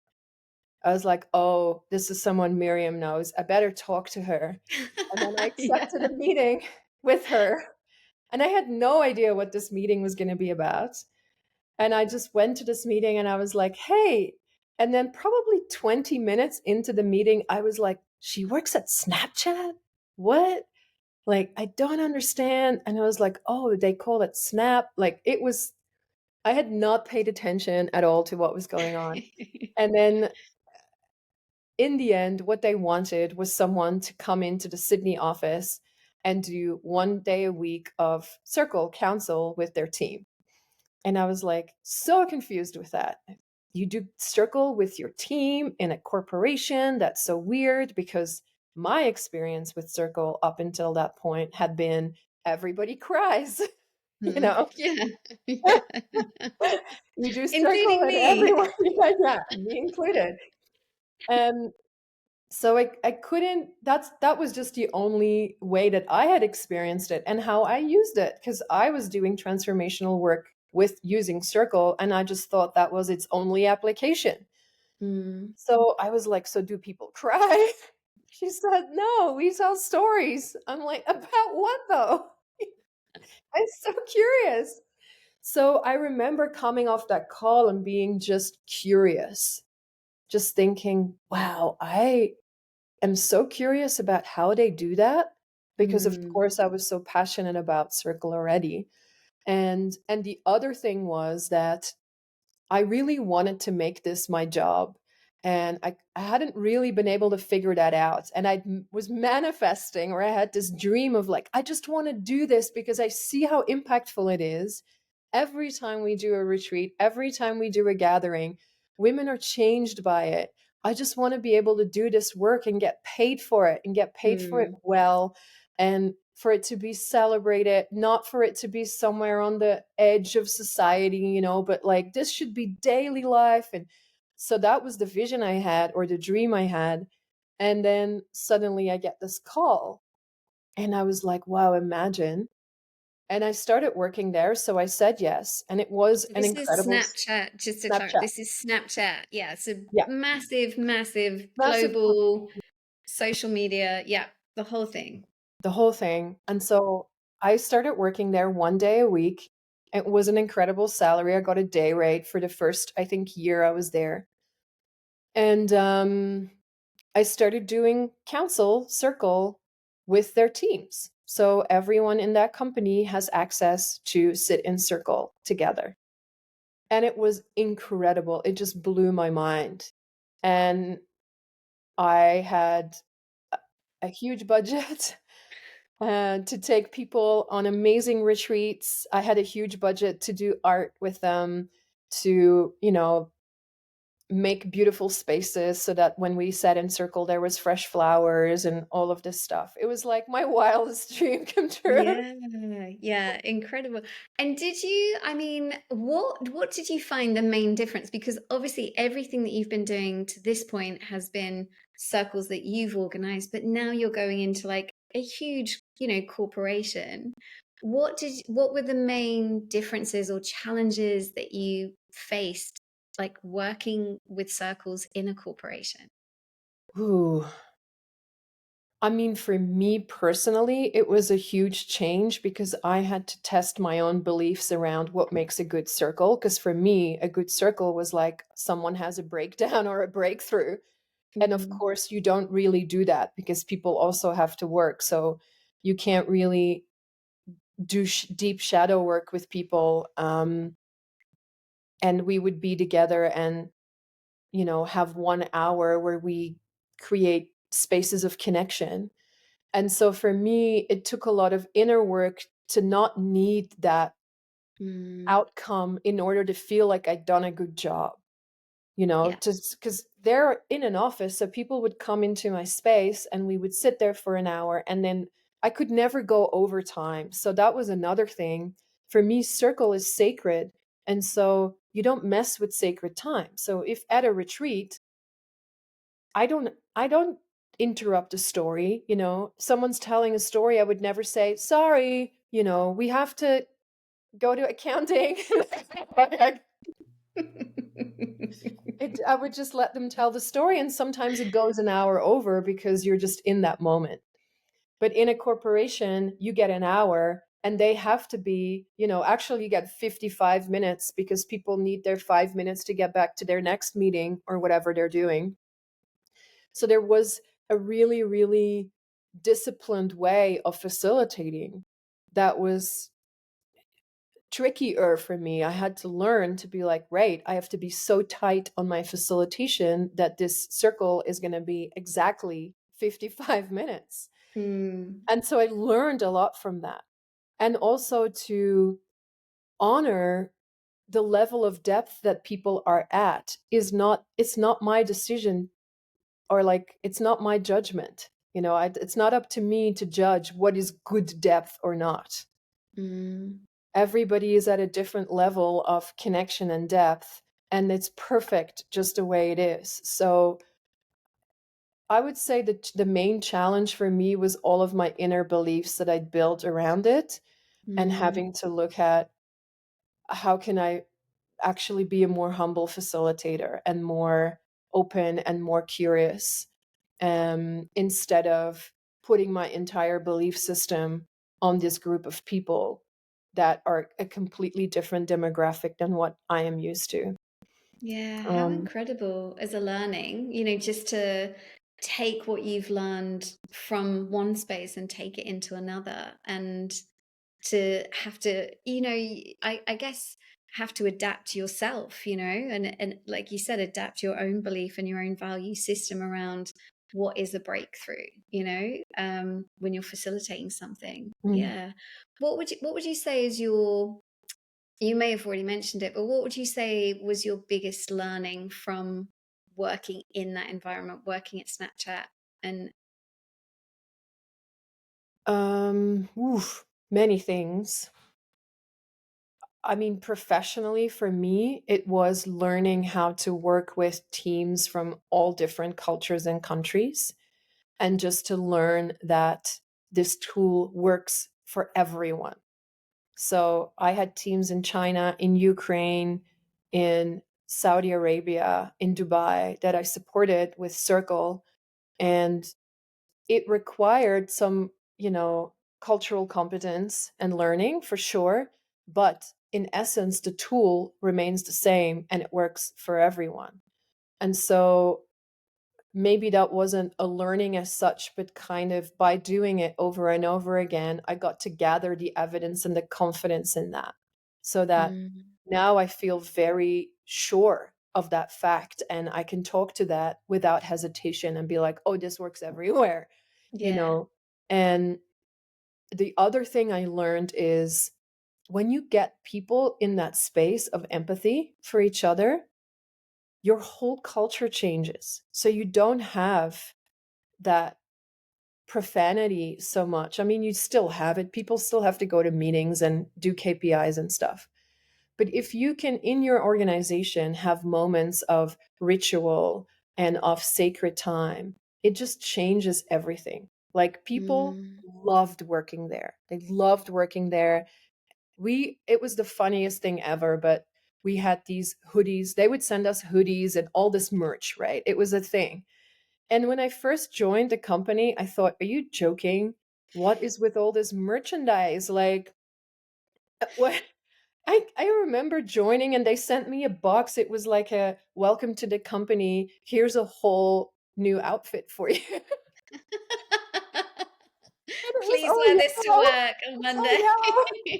I was like, oh, this is someone Miriam knows. I better talk to her. And then I Yeah. accepted a meeting with her. And I had no idea what this meeting was going to be about. And I just went to this meeting and I was like, hey. And then probably 20 minutes into the meeting, I was like, she works at Snapchat? What? Like, I don't understand. And I was like, oh, they call it Snap. I had not paid attention at all to what was going on. And then in the end, what they wanted was someone to come into the Sydney office and do 1 day a week of circle counsel with their team. And I was like, so confused with that. You do circle with your team in a corporation? That's so weird because my experience with circle up until that point had been everybody cries, you Hmm. know? Yeah. Yeah. You do circle Including and me. everyone, yeah, me included. And so I couldn't, that was just the only way that I had experienced it and how I used it because I was doing transformational work with using Circle, and I just thought that was its only application. Mm. So I was like, so do people cry? She said, no, we tell stories. I'm like, about what though? I'm so curious. So I remember coming off that call and being just curious, just thinking, wow, I am so curious about how they do that. Because of Mm. course I was so passionate about Circle already. And the other thing was that I really wanted to make this my job. And I hadn't really been able to figure that out. And was manifesting, or I had this dream of like, I just want to do this because I see how impactful it is. Every time we do a retreat, every time we do a gathering, women are changed by it. I just want to be able to do this work and get paid for it, and get paid for it Mm. well, and for it to be celebrated, not for it to be somewhere on the edge of society, but like this should be daily life. And so that was the vision I had, or the dream I had. And then suddenly I get this call, and I was like, wow, imagine. And I started working there. So I said yes. And it was So an this is incredible Snapchat, just to clarify, Snapchat. this is Snapchat. Yeah, it's a Yeah. massive, massive Massive, global social media. Yeah, the whole thing. the whole thing. And so I started working there 1 day a week. It was an incredible salary. I got a day rate for the first, I think, year I was there. And I started doing council circle with their teams. So everyone in that company has access to sit in circle together. And it was incredible. It just blew my mind. And I had a huge budget to take people on amazing retreats. I had a huge budget to do art with them, to, make beautiful spaces so that when we sat in circle, there was fresh flowers and all of this stuff. It was like my wildest dream come true. Yeah, yeah, incredible. And did you, I mean, what did you find the main difference? Because obviously everything that you've been doing to this point has been circles that you've organized, but now you're going into like a huge, corporation. What were the main differences or challenges that you faced like working with circles in a corporation? Ooh. I mean, for me personally, it was a huge change because I had to test my own beliefs around what makes a good circle. Because for me, a good circle was like someone has a breakdown or a breakthrough. And of Mm. course, you don't really do that because people also have to work. So you can't really do deep shadow work with people. And we would be together and, have 1 hour where we create spaces of connection. And so for me, it took a lot of inner work to not need that Mm. outcome in order to feel like I'd done a good job, Yeah. just because they're in an office. So people would come into my space and we would sit there for an hour, and then I could never go over time. So that was another thing. For me, circle is sacred. And so you don't mess with sacred time. So if at a retreat, I don't interrupt a story, someone's telling a story, I would never say, "Sorry, we have to go to accounting." Like, I would just let them tell the story, and sometimes it goes an hour over because you're just in that moment. But in a corporation, you get an hour, and they have to be, actually you get 55 minutes because people need their 5 minutes to get back to their next meeting or whatever they're doing. So there was a really, really disciplined way of facilitating that was trickier for me. I had to learn to be like, right, I have to be so tight on my facilitation that this circle is going to be exactly 55 minutes. Mm. And so I learned a lot from that. And also to honor the level of depth that people are at is not, it's not my decision, or like it's not my judgment. It's not up to me to judge what is good depth or not. Mm. Everybody is at a different level of connection and depth, and it's perfect just the way it is. So I would say that the main challenge for me was all of my inner beliefs that I'd built around it, and Mm. having to look at how can I actually be a more humble facilitator and more open and more curious, instead of putting my entire belief system on this group of people that are a completely different demographic than what I am used to. Yeah, how Um, incredible as a learning, just to take what you've learned from one space and take it into another, and to have to, I guess, have to adapt yourself, and like you said, adapt your own belief and your own value system around what is a breakthrough, when you're facilitating something. mm, Yeah. What would you say is your, you may have already mentioned it, but what would you say was your biggest learning from working in that environment, working at Snapchat? And many things. I mean, professionally, for me, it was learning how to work with teams from all different cultures and countries, and just to learn that this tool works for everyone. So I had teams in China, in Ukraine, in Saudi Arabia, in Dubai that I supported with Circle. And it required some, cultural competence and learning for sure. But in essence, the tool remains the same and it works for everyone. And so maybe that wasn't a learning as such, but kind of by doing it over and over again, I got to gather the evidence and the confidence in that, so that mm, now I feel very sure of that fact and I can talk to that without hesitation and be like, oh, this works everywhere, you yeah. know? And the other thing I learned is when you get people in that space of empathy for each other, your whole culture changes. So you don't have that profanity so much. I mean, you still have it. People still have to go to meetings and do KPIs and stuff. But if you can, in your organization, have moments of ritual and of sacred time, it just changes everything. Like people Mm. loved working there. They loved working there. It was the funniest thing ever, but we had these hoodies. They would send us hoodies and all this merch, right? It was a thing. And when I first joined the company, I thought, are you joking? What is with all this merchandise? Like, what? I remember joining and they sent me a box. It was like a welcome to the company. Here's a whole new outfit for you. And it was, Please oh, wear this to yeah. work on Monday. Oh, yeah.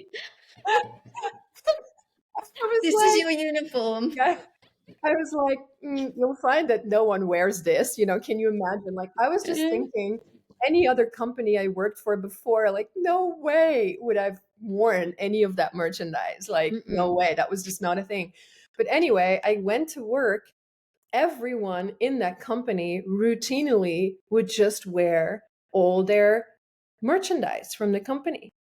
I was This is like, your uniform. yeah. I was like, you'll find that no one wears this. Can you imagine? Like, I was just Mm, thinking, any other company I worked for before, like, no way would I've worn any of that merchandise. Like, no mm-mm, way. That was just not a thing. But anyway, I went to work. Everyone in that company routinely would just wear all their merchandise from the company.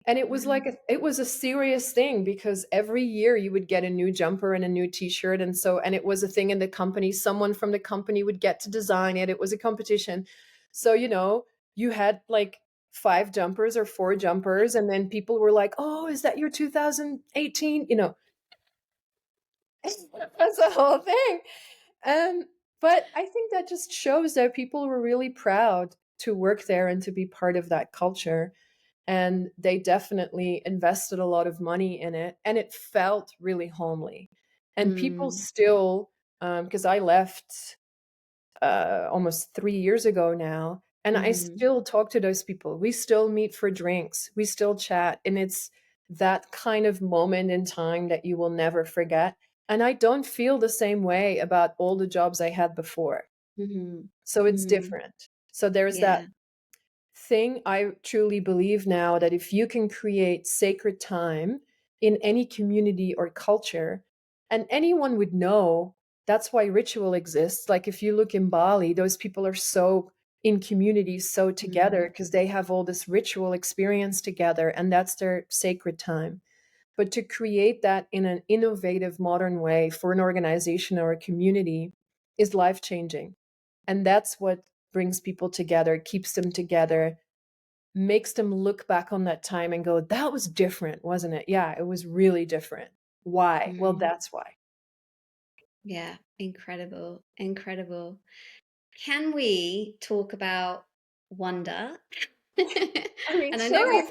And it was wow. like it was a serious thing because every year you would get a new jumper and a new t-shirt, and it was a thing in the company. Someone from the company would get to design it. It was a competition. So, you had like five jumpers or four jumpers, and then people were like, "Oh, is that your 2018?" That's the whole thing. Um, but I think that just shows that people were really proud to work there and to be part of that culture. And they definitely invested a lot of money in it. And it felt really homely. And people Mm, still, because I left almost 3 years ago now, and I mm, still talk to those people. We still meet for drinks, we still chat. And it's that kind of moment in time that you will never forget. And I don't feel the same way about all the jobs I had before. mm, So it's mm, different. So there's that yeah. thing I truly believe now, that if you can create sacred time in any community or culture, and anyone would know, that's why ritual exists. Like if you look in Bali, those people are so in community, so together, Mm, because they have all this ritual experience together, and that's their sacred time. But to create that in an innovative, modern way for an organization or a community is life changing. And that's what brings people together, keeps them together, makes them look back on that time and go, that was different, wasn't it? Yeah, it was really different. Why? Well, Mm. that's why. Yeah, incredible, incredible. Can we talk about wonder? I mean, And I know sure.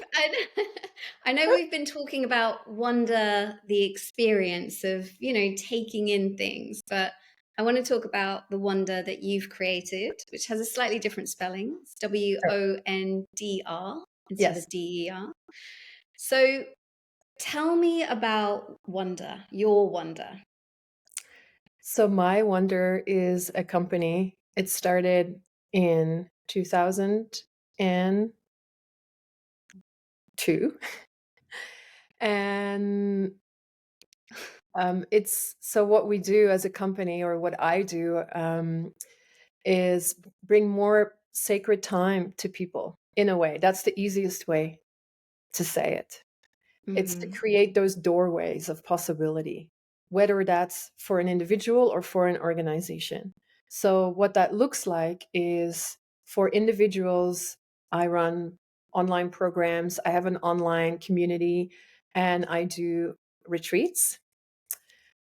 I know we've been talking about wonder, the experience of, taking in things, but I want to talk about the wonder that you've created, which has a slightly different spelling. It's Sure. Wondr instead Yes. of Der. So tell me about wonder, your wonder. So my Wonder is a company. It started in 2002. And it's so what we do as a company, or what I do, is bring more sacred time to people in a way. That's the easiest way to say it. It's to Hmm. create those doorways of possibility, whether that's for an individual or for an organization. So, what that looks like is for individuals, I run online programs, I have an online community, and I do retreats.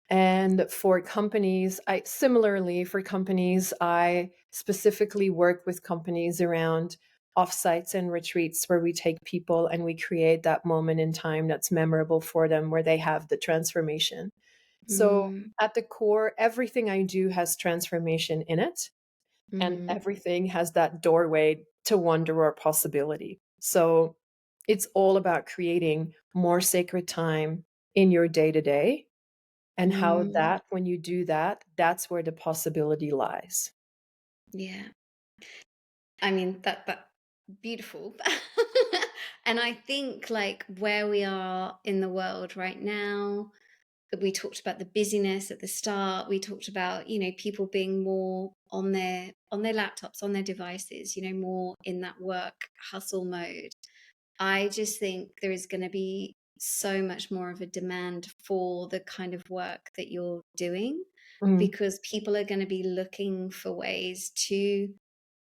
And for companies, I specifically work with companies around offsites and retreats where we take people and we create that moment in time that's memorable for them, where they have the transformation. So Mm, at the core, everything I do has transformation in it, and hmm. everything has that doorway to wonder or possibility. So it's all about creating more sacred time in your day to day, and how Mm, that, when you do that, that's where the possibility lies. yeah. I mean, that beautiful. And I think like where we are in the world right now, we talked about the busyness at the start. We talked about, people being more on their laptops, on their devices, more in that work hustle mode. I just think there is going to be so much more of a demand for the kind of work that you're doing, Mm, because people are going to be looking for ways to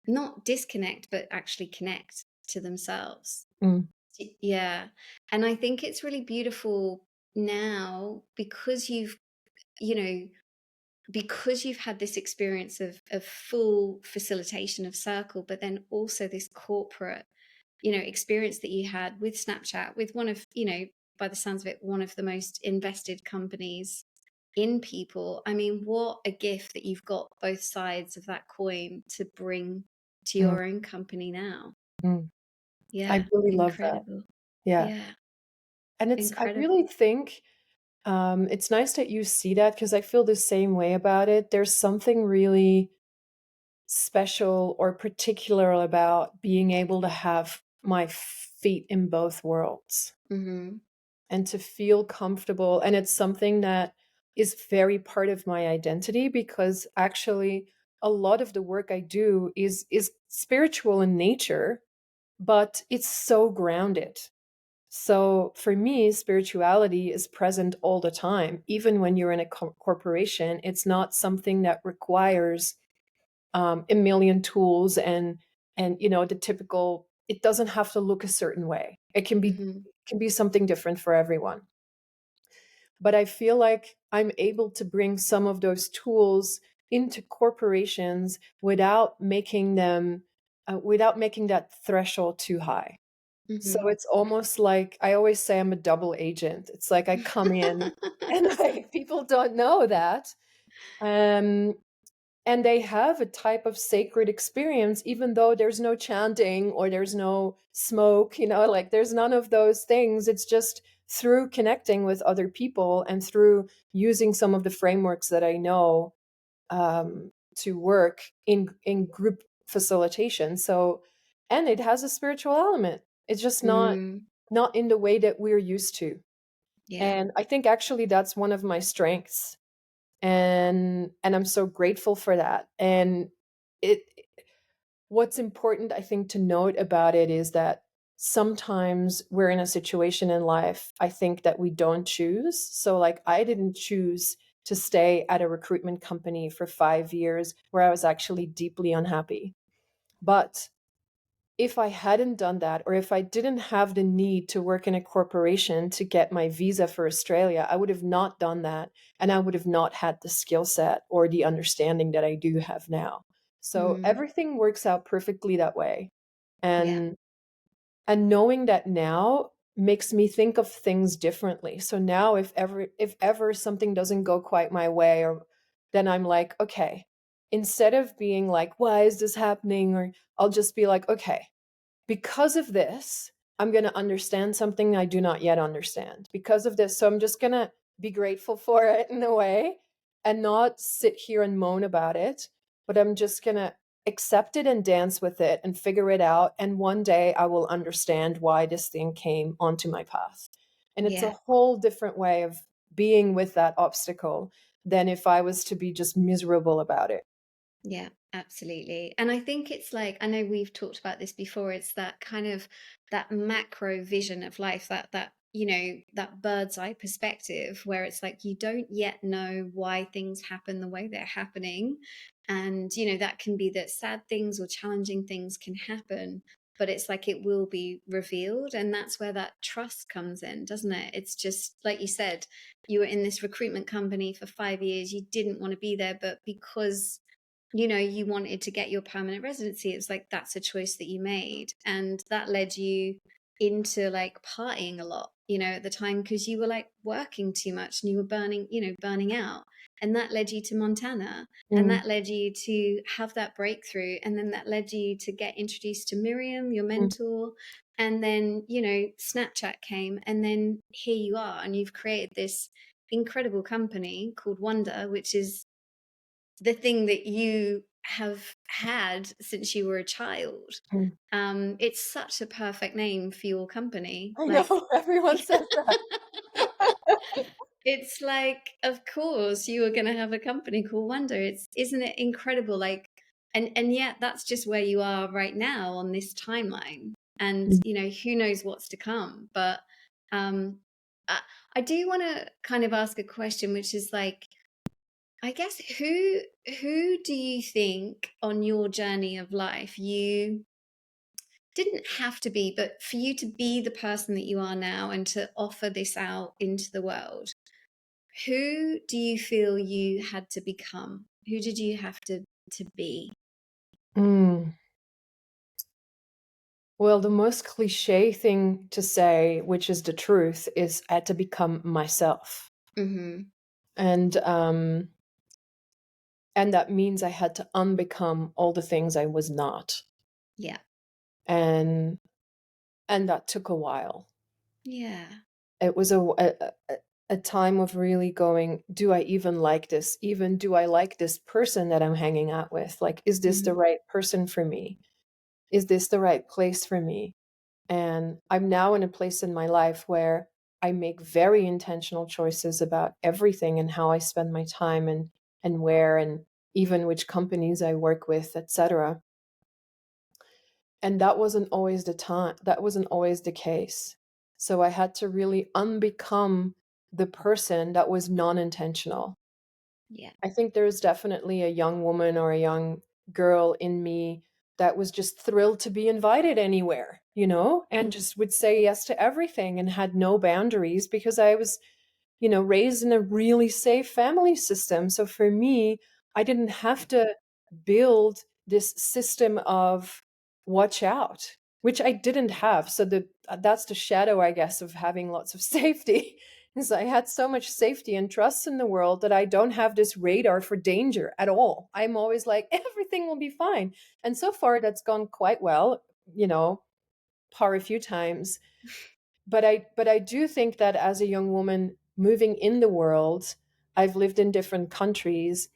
not disconnect, but actually connect to themselves. mm, Yeah. And I think it's really beautiful now because you know, because you've had this experience of full facilitation of circle, but then also this corporate, experience that you had with Snapchat, with one of, by the sounds of it, one of the most invested companies in people. I mean, what a gift that you've got both sides of that coin to bring to mm, your own company now. mm. I Yeah, really love that. incredible. Yeah. Yeah, And I incredible. really think it's nice that you see that, because I feel the same way about it. There's something really special or particular about being able to have my feet in both worlds Hmm. and to feel comfortable. And it's something that is very part of my identity, because actually a lot of the work I do is spiritual in nature, but it's so grounded. So for me, spirituality is present all the time. Even when you're in a corporation, it's not something that requires a million tools and the typical. It doesn't have to look a certain way. It Hmm. can be something different for everyone. But I feel like I'm able to bring some of those tools into corporations without making that threshold too high. So Hmm. it's almost like, I always say I'm a double agent. It's like I come in and people don't know that. Um, and they have a type of sacred experience, even though there's no chanting or there's no smoke, like there's none of those things. It's just through connecting with other people and through using some of the frameworks that I know, to work in group facilitation. So, and it has a spiritual element. It's just Mm, not in the way that we're used to. yeah. And I think actually that's one of my strengths, and I'm so grateful for that. And it what's important, I think, to note about it is that sometimes we're in a situation in life, I think, that we don't choose. So like, I didn't choose to stay at a recruitment company for 5 years where I was actually deeply unhappy. But if I hadn't done that, or if I didn't have the need to work in a corporation to get my visa for Australia, I would have not done that. And I would have not had the skill set or the understanding that I do have now. So Mm, everything works out perfectly that way. yeah. And knowing that now makes me think of things differently. So now if ever something doesn't go quite my way, or then I'm like, okay, instead of being like, why is this happening? Or I'll just be like, okay, because of this, I'm going to understand something I do not yet understand. Because of this, so I'm just going to be grateful for it in a way and not sit here and moan about it, but I'm just going to accept it and dance with it and figure it out. And one day I will understand why this thing came onto my path. And it's a Yeah. whole different way of being with that obstacle than if I was to be just miserable about it. Yeah, absolutely. And I think it's like, I know we've talked about this before, it's that kind of that macro vision of life, that bird's eye perspective where it's like you don't yet know why things happen the way they're happening. And, that can be that sad things or challenging things can happen, but it's like it will be revealed. And that's where that trust comes in, doesn't it? It's just like you said, you were in this recruitment company for 5 years, you didn't want to be there, but because you wanted to get your permanent residency. It's like that's a choice that you made. And that led you into like partying a lot, at the time because you were like working too much and you were burning out. And that led you to Montana. And Mm, that led you to have that breakthrough. And then that led you to get introduced to Miriam, your mm, mentor. And then, Snapchat came. And then here you are. And you've created this incredible company called Wonder, which is the thing that you have had since you were a child. mm. It's such a perfect name for your company. I Like, know everyone says that. it's like, of course, you were going to have a company called Wonder. Isn't it incredible? Like, and yet that's just where you are right now on this timeline. And who knows what's to come. But um, I, I do want to kind of ask a question, which is like, I guess who do you think on your journey of life you didn't have to be, but for you to be the person that you are now and to offer this out into the world, who do you feel you had to become? Who did you have to be? Mm. Well, the most cliche thing to say, which is the truth, is I had to become myself. Mm-hmm. And that means I had to unbecome all the things I was not. Yeah. And that took a while. Yeah. It was a time of really going, do I even like this? Even do I like this person that I'm hanging out with? Like, is this the Mm-hmm. right person for me? Is this the right place for me? And I'm now in a place in my life where I make very intentional choices about everything and how I spend my time and where and even which companies I work with, etc. And that wasn't always the time. That wasn't always the case. So I had to really unbecome the person that was non-intentional. Yeah. I think there's definitely a young woman or a young girl in me that was just thrilled to be invited anywhere, and just would say yes to everything and had no boundaries because I was, raised in a really safe family system. So for me, I didn't have to build this system of watch out, which I didn't have. So that's the shadow, I guess, of having lots of safety. Is I had so much safety and trust in the world that I don't have this radar for danger at all. I'm always like, everything will be fine. And so far, that's gone quite well, par a few times. But I do think that as a young woman moving in the world, I've lived in different countries,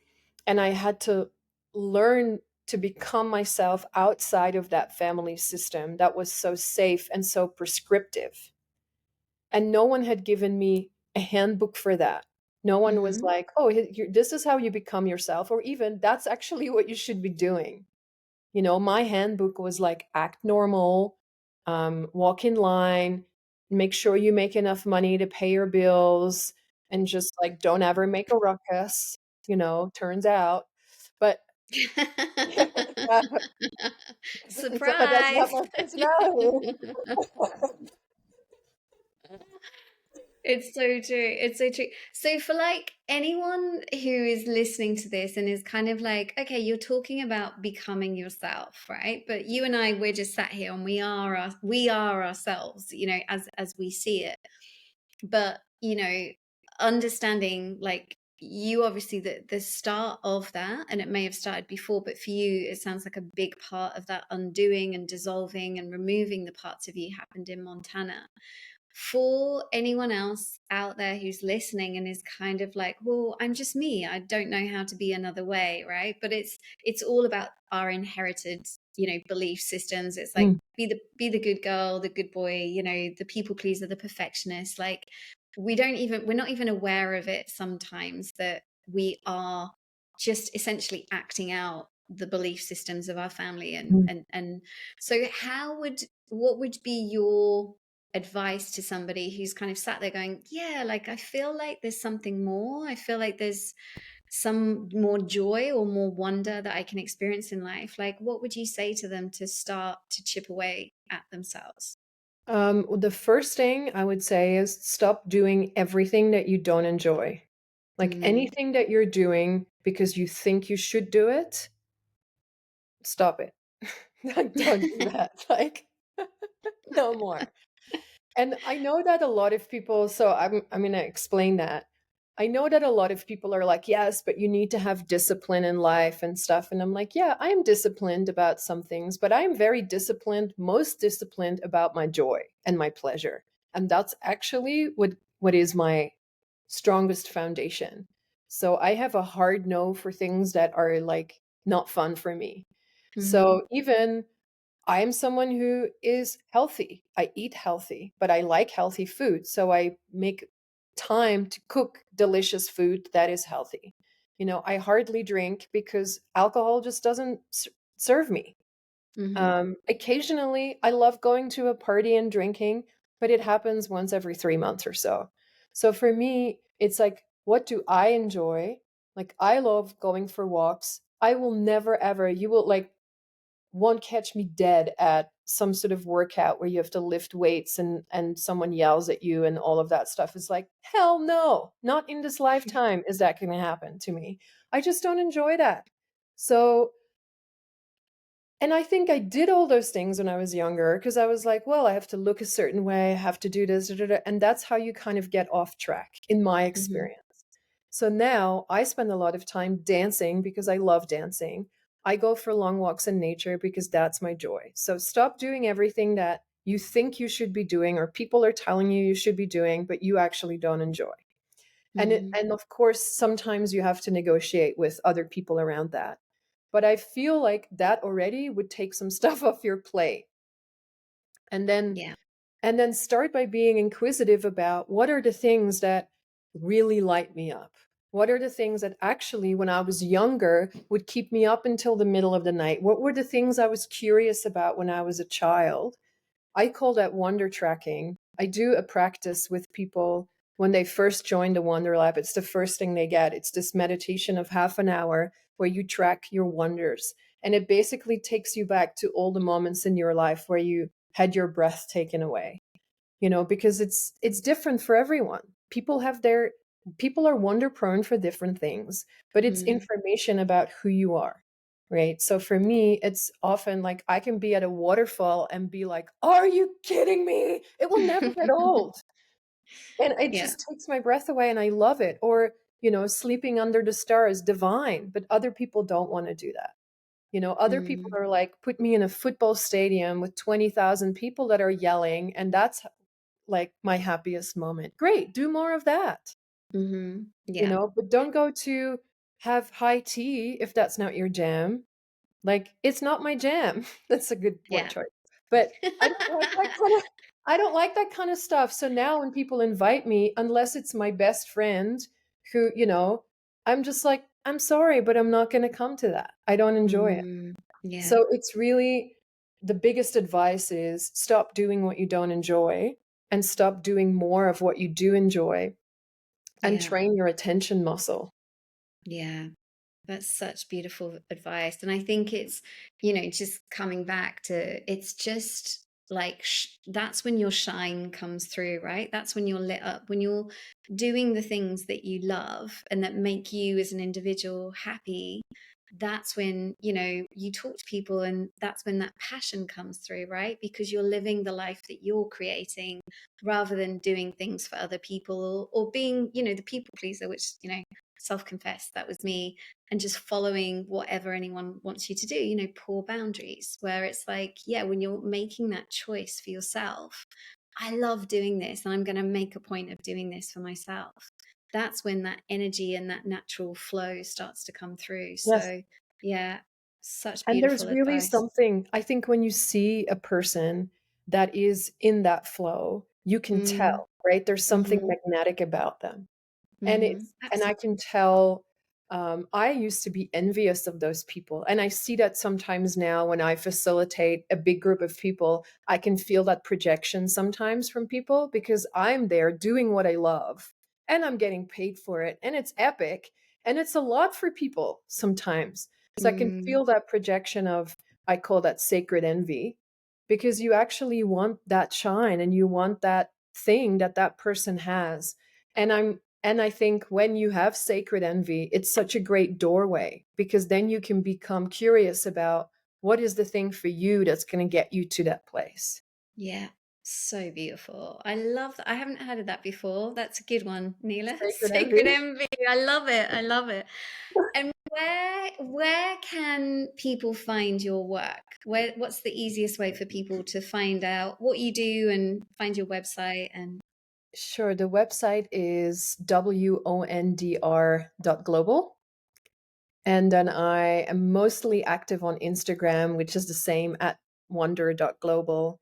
and I had to learn to become myself outside of that family system that was so safe and so prescriptive. And no one had given me a handbook for that. No one was Mm-hmm. like, oh, this is how you become yourself, or even that's actually what you should be doing. My handbook was like act normal, walk in line, make sure you make enough money to pay your bills, and just like don't ever make a ruckus, turns out. But So but that's not Surprise. my personality. It's so true. It's so true. So for like anyone who is listening to this and is kind of like, okay, you're talking about becoming yourself, right? But you and I, we're just sat here and we are ourselves, as we see it. But, understanding like you obviously the start of that, and it may have started before, but for you, it sounds like a big part of that undoing and dissolving and removing the parts of you happened in Montana. For anyone else out there who's listening and is kind of like, well, I'm just me, I don't know how to be another way, right? But it's all about our inherited belief systems. It's like Mm. be the good girl, the good boy, the people pleaser, the perfectionist. Like we're not even aware of it sometimes, that we are just essentially acting out the belief systems of our family. and Mm. and and so what would be your advice to somebody who's kind of sat there going, yeah, like I feel like there's something more, I feel like there's some more joy or more wonder that I can experience in life? Like what would you say to them to start to chip away at themselves? The first thing I would say is stop doing everything that you don't enjoy. Like Mm. anything that you're doing because you think you should do it, stop it. Don't do that. Like, no more. And I know that a lot of people, so I'm going to explain that. I know that a lot of people are like, yes, but you need to have discipline in life and stuff. And I'm like, yeah, I am disciplined about some things, but I am very disciplined, most disciplined about my joy and my pleasure. And that's actually what is my strongest foundation. So I have a hard no for things that are like not fun for me. Hmm. So even I'm someone who is healthy. I eat healthy, but I like healthy food. So I make time to cook delicious food that is healthy. I hardly drink because alcohol just doesn't serve me. Hmm. Occasionally, I love going to a party and drinking, but it happens once every 3 months or so. So for me, it's like, what do I enjoy? Like, I love going for walks. I will never, ever, you will like, won't catch me dead at some sort of workout where you have to lift weights and someone yells at you and all of that stuff. Is like, hell no, not in this lifetime is that going to happen to me. I just don't enjoy that. So, and I think I did all those things when I was younger because I was like, well, I have to look a certain way, I have to do this, da, da, da. And that's how you kind of get off track in my Hmm. experience. So now I spend a lot of time dancing because I love dancing. I go for long walks in nature because that's my joy. So stop doing everything that you think you should be doing or people are telling you should be doing, but you actually don't enjoy. Hmm. And of course, sometimes you have to negotiate with other people around that. But I feel like that already would take some stuff off your plate. And then Yeah. and then start by being inquisitive about what are the things that really light me up? What are the things that actually, when I was younger, would keep me up until the middle of the night? What were the things I was curious about when I was a child? I call that wonder tracking. I do a practice with people when they first join the Wonder Lab. It's the first thing they get. It's this meditation of half an hour where you track your wonders. And it basically takes you back to all the moments in your life where you had your breath taken away. Because it's different for everyone. People are wonder prone for different things, but it's Mm. information about who you are. Right. So for me, it's often like I can be at a waterfall and be like, are you kidding me? It will never get old. And it Yeah. just takes my breath away and I love it. Or, sleeping under the stars, divine, but other people don't want to do that. Other people Mm. are like, put me in a football stadium with 20,000 people that are yelling, and that's like my happiest moment. Great, do more of that, Hmm. Yeah. but don't go to have high tea if that's not your jam. Like, it's not my jam. That's a good word Yeah. choice. But I don't like that kind of stuff. So now when people invite me, unless it's my best friend who, I'm just like, I'm sorry, but I'm not going to come to that. I don't enjoy it. Mm. Yeah. So it's really the biggest advice is stop doing what you don't enjoy and stop doing more of what you do enjoy and Yeah. train your attention muscle. Yeah. That's such beautiful advice. And I think it's, just coming back to it's just like that's when your shine comes through, right? That's when you're lit up, when you're doing the things that you love and that make you as an individual happy. That's when, you talk to people and that's when that passion comes through, right? Because you're living the life that you're creating rather than doing things for other people or being, the people pleaser, which, self-confess that was me, and just following whatever anyone wants you to do, poor boundaries, where it's like, yeah, when you're making that choice for yourself, I love doing this and I'm going to make a point of doing this for myself. That's when that energy and that natural flow starts to come through. Yes. So, yeah, such And there's beautiful really advice. something, I think, when you see a person that is in that flow, you can Mm, tell, right? There's something mm-hmm, magnetic about them. mm-hmm. And I Absolutely. can tell, I used to be envious of those people. And I see that sometimes now when I facilitate a big group of people, I can feel that projection sometimes from people because I'm there doing what I love and I'm getting paid for it. And it's epic. And it's a lot for people sometimes. So I can Mm, feel that projection of, I call that sacred envy, because you actually want that shine and you want that thing that that person has. And I think when you have sacred envy, it's such a great doorway because then you can become curious about what is the thing for you that's going to get you to that place. yeah. So beautiful. I love that. I haven't heard of that before. That's a good one, Neela. Sacred Sacred envy. envy. I love it. I love it. And where can people find your work? What's the easiest way for people to find out what you do and find your website and Sure. The website is wondr.global. And then I am mostly active on Instagram, which is the same at wonder.global.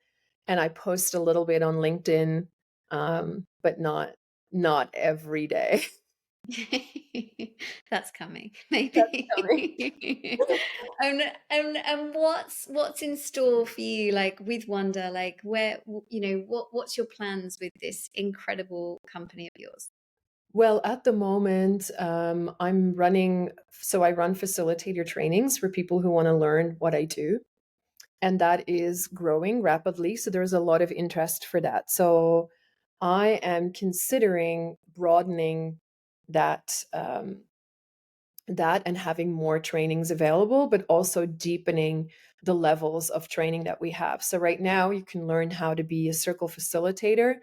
And I post a little bit on LinkedIn, but not every day. that's coming, That's coming. maybe. And what's in store for you, like with Wonder? Like what's your plans with this incredible company of yours? Well, at the moment, I'm running, so I run facilitator trainings for people who want to learn what I do. And that is growing rapidly. So there's a lot of interest for that. So I am considering broadening that that and having more trainings available, but also deepening the levels of training that we have. So, right now, you can learn how to be a circle facilitator.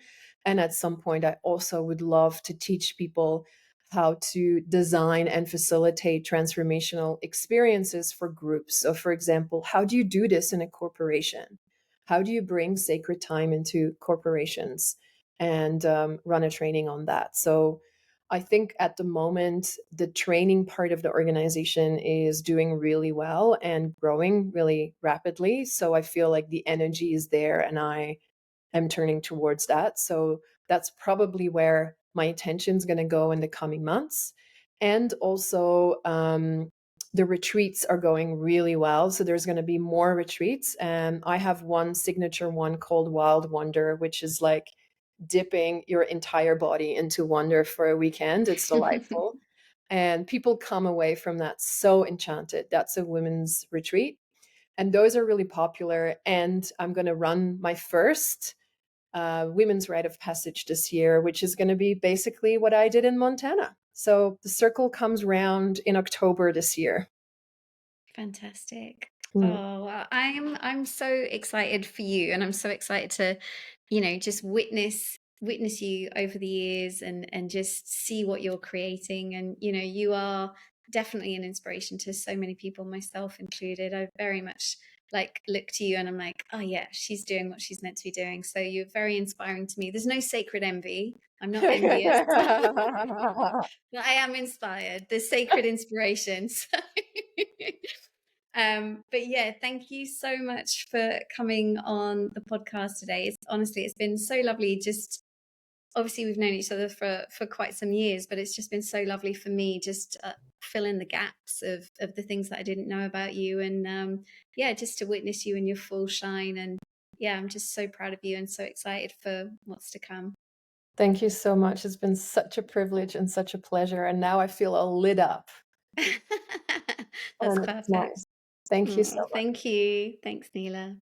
And at some point, I also would love to teach people how to design and facilitate transformational experiences for groups. So, for example, how do you do this in a corporation? How do you bring sacred time into corporations and run a training on that? So, I think at the moment, the training part of the organization is doing really well and growing really rapidly. So I feel like the energy is there and I am turning towards that. So that's probably where my attention is going to go in the coming months. And also, the retreats are going really well. So there's going to be more retreats. And I have one signature one called Wild Wonder, which is like dipping your entire body into wonder for a weekend. It's delightful. And people come away from that so enchanted. That's a women's retreat. And those are really popular. And I'm going to run my first women's rite of passage this year, which is going to be basically what I did in Montana. So the circle comes round in October this year. Fantastic. Mm. Oh, well, I'm so excited for you, and I'm so excited to, just witness you over the years and just see what you're creating. And you are definitely an inspiration to so many people, myself included. I very much like look to you and I'm like, oh yeah, she's doing what she's meant to be doing. So you're very inspiring to me. There's no sacred envy. I'm not envious. But I am inspired. There's sacred inspirations. But yeah, thank you so much for coming on the podcast today. It's been so lovely. Just obviously we've known each other for quite some years, but it's just been so lovely for me just fill in the gaps of the things that I didn't know about you, and yeah, just to witness you in your full shine. And yeah, I'm just so proud of you and so excited for what's to come. Thank you so much. It's been such a privilege and such a pleasure. And now I feel all lit up. That's and it's nice. perfect. Thank you so Oh, much. thank you. Thanks, Neela.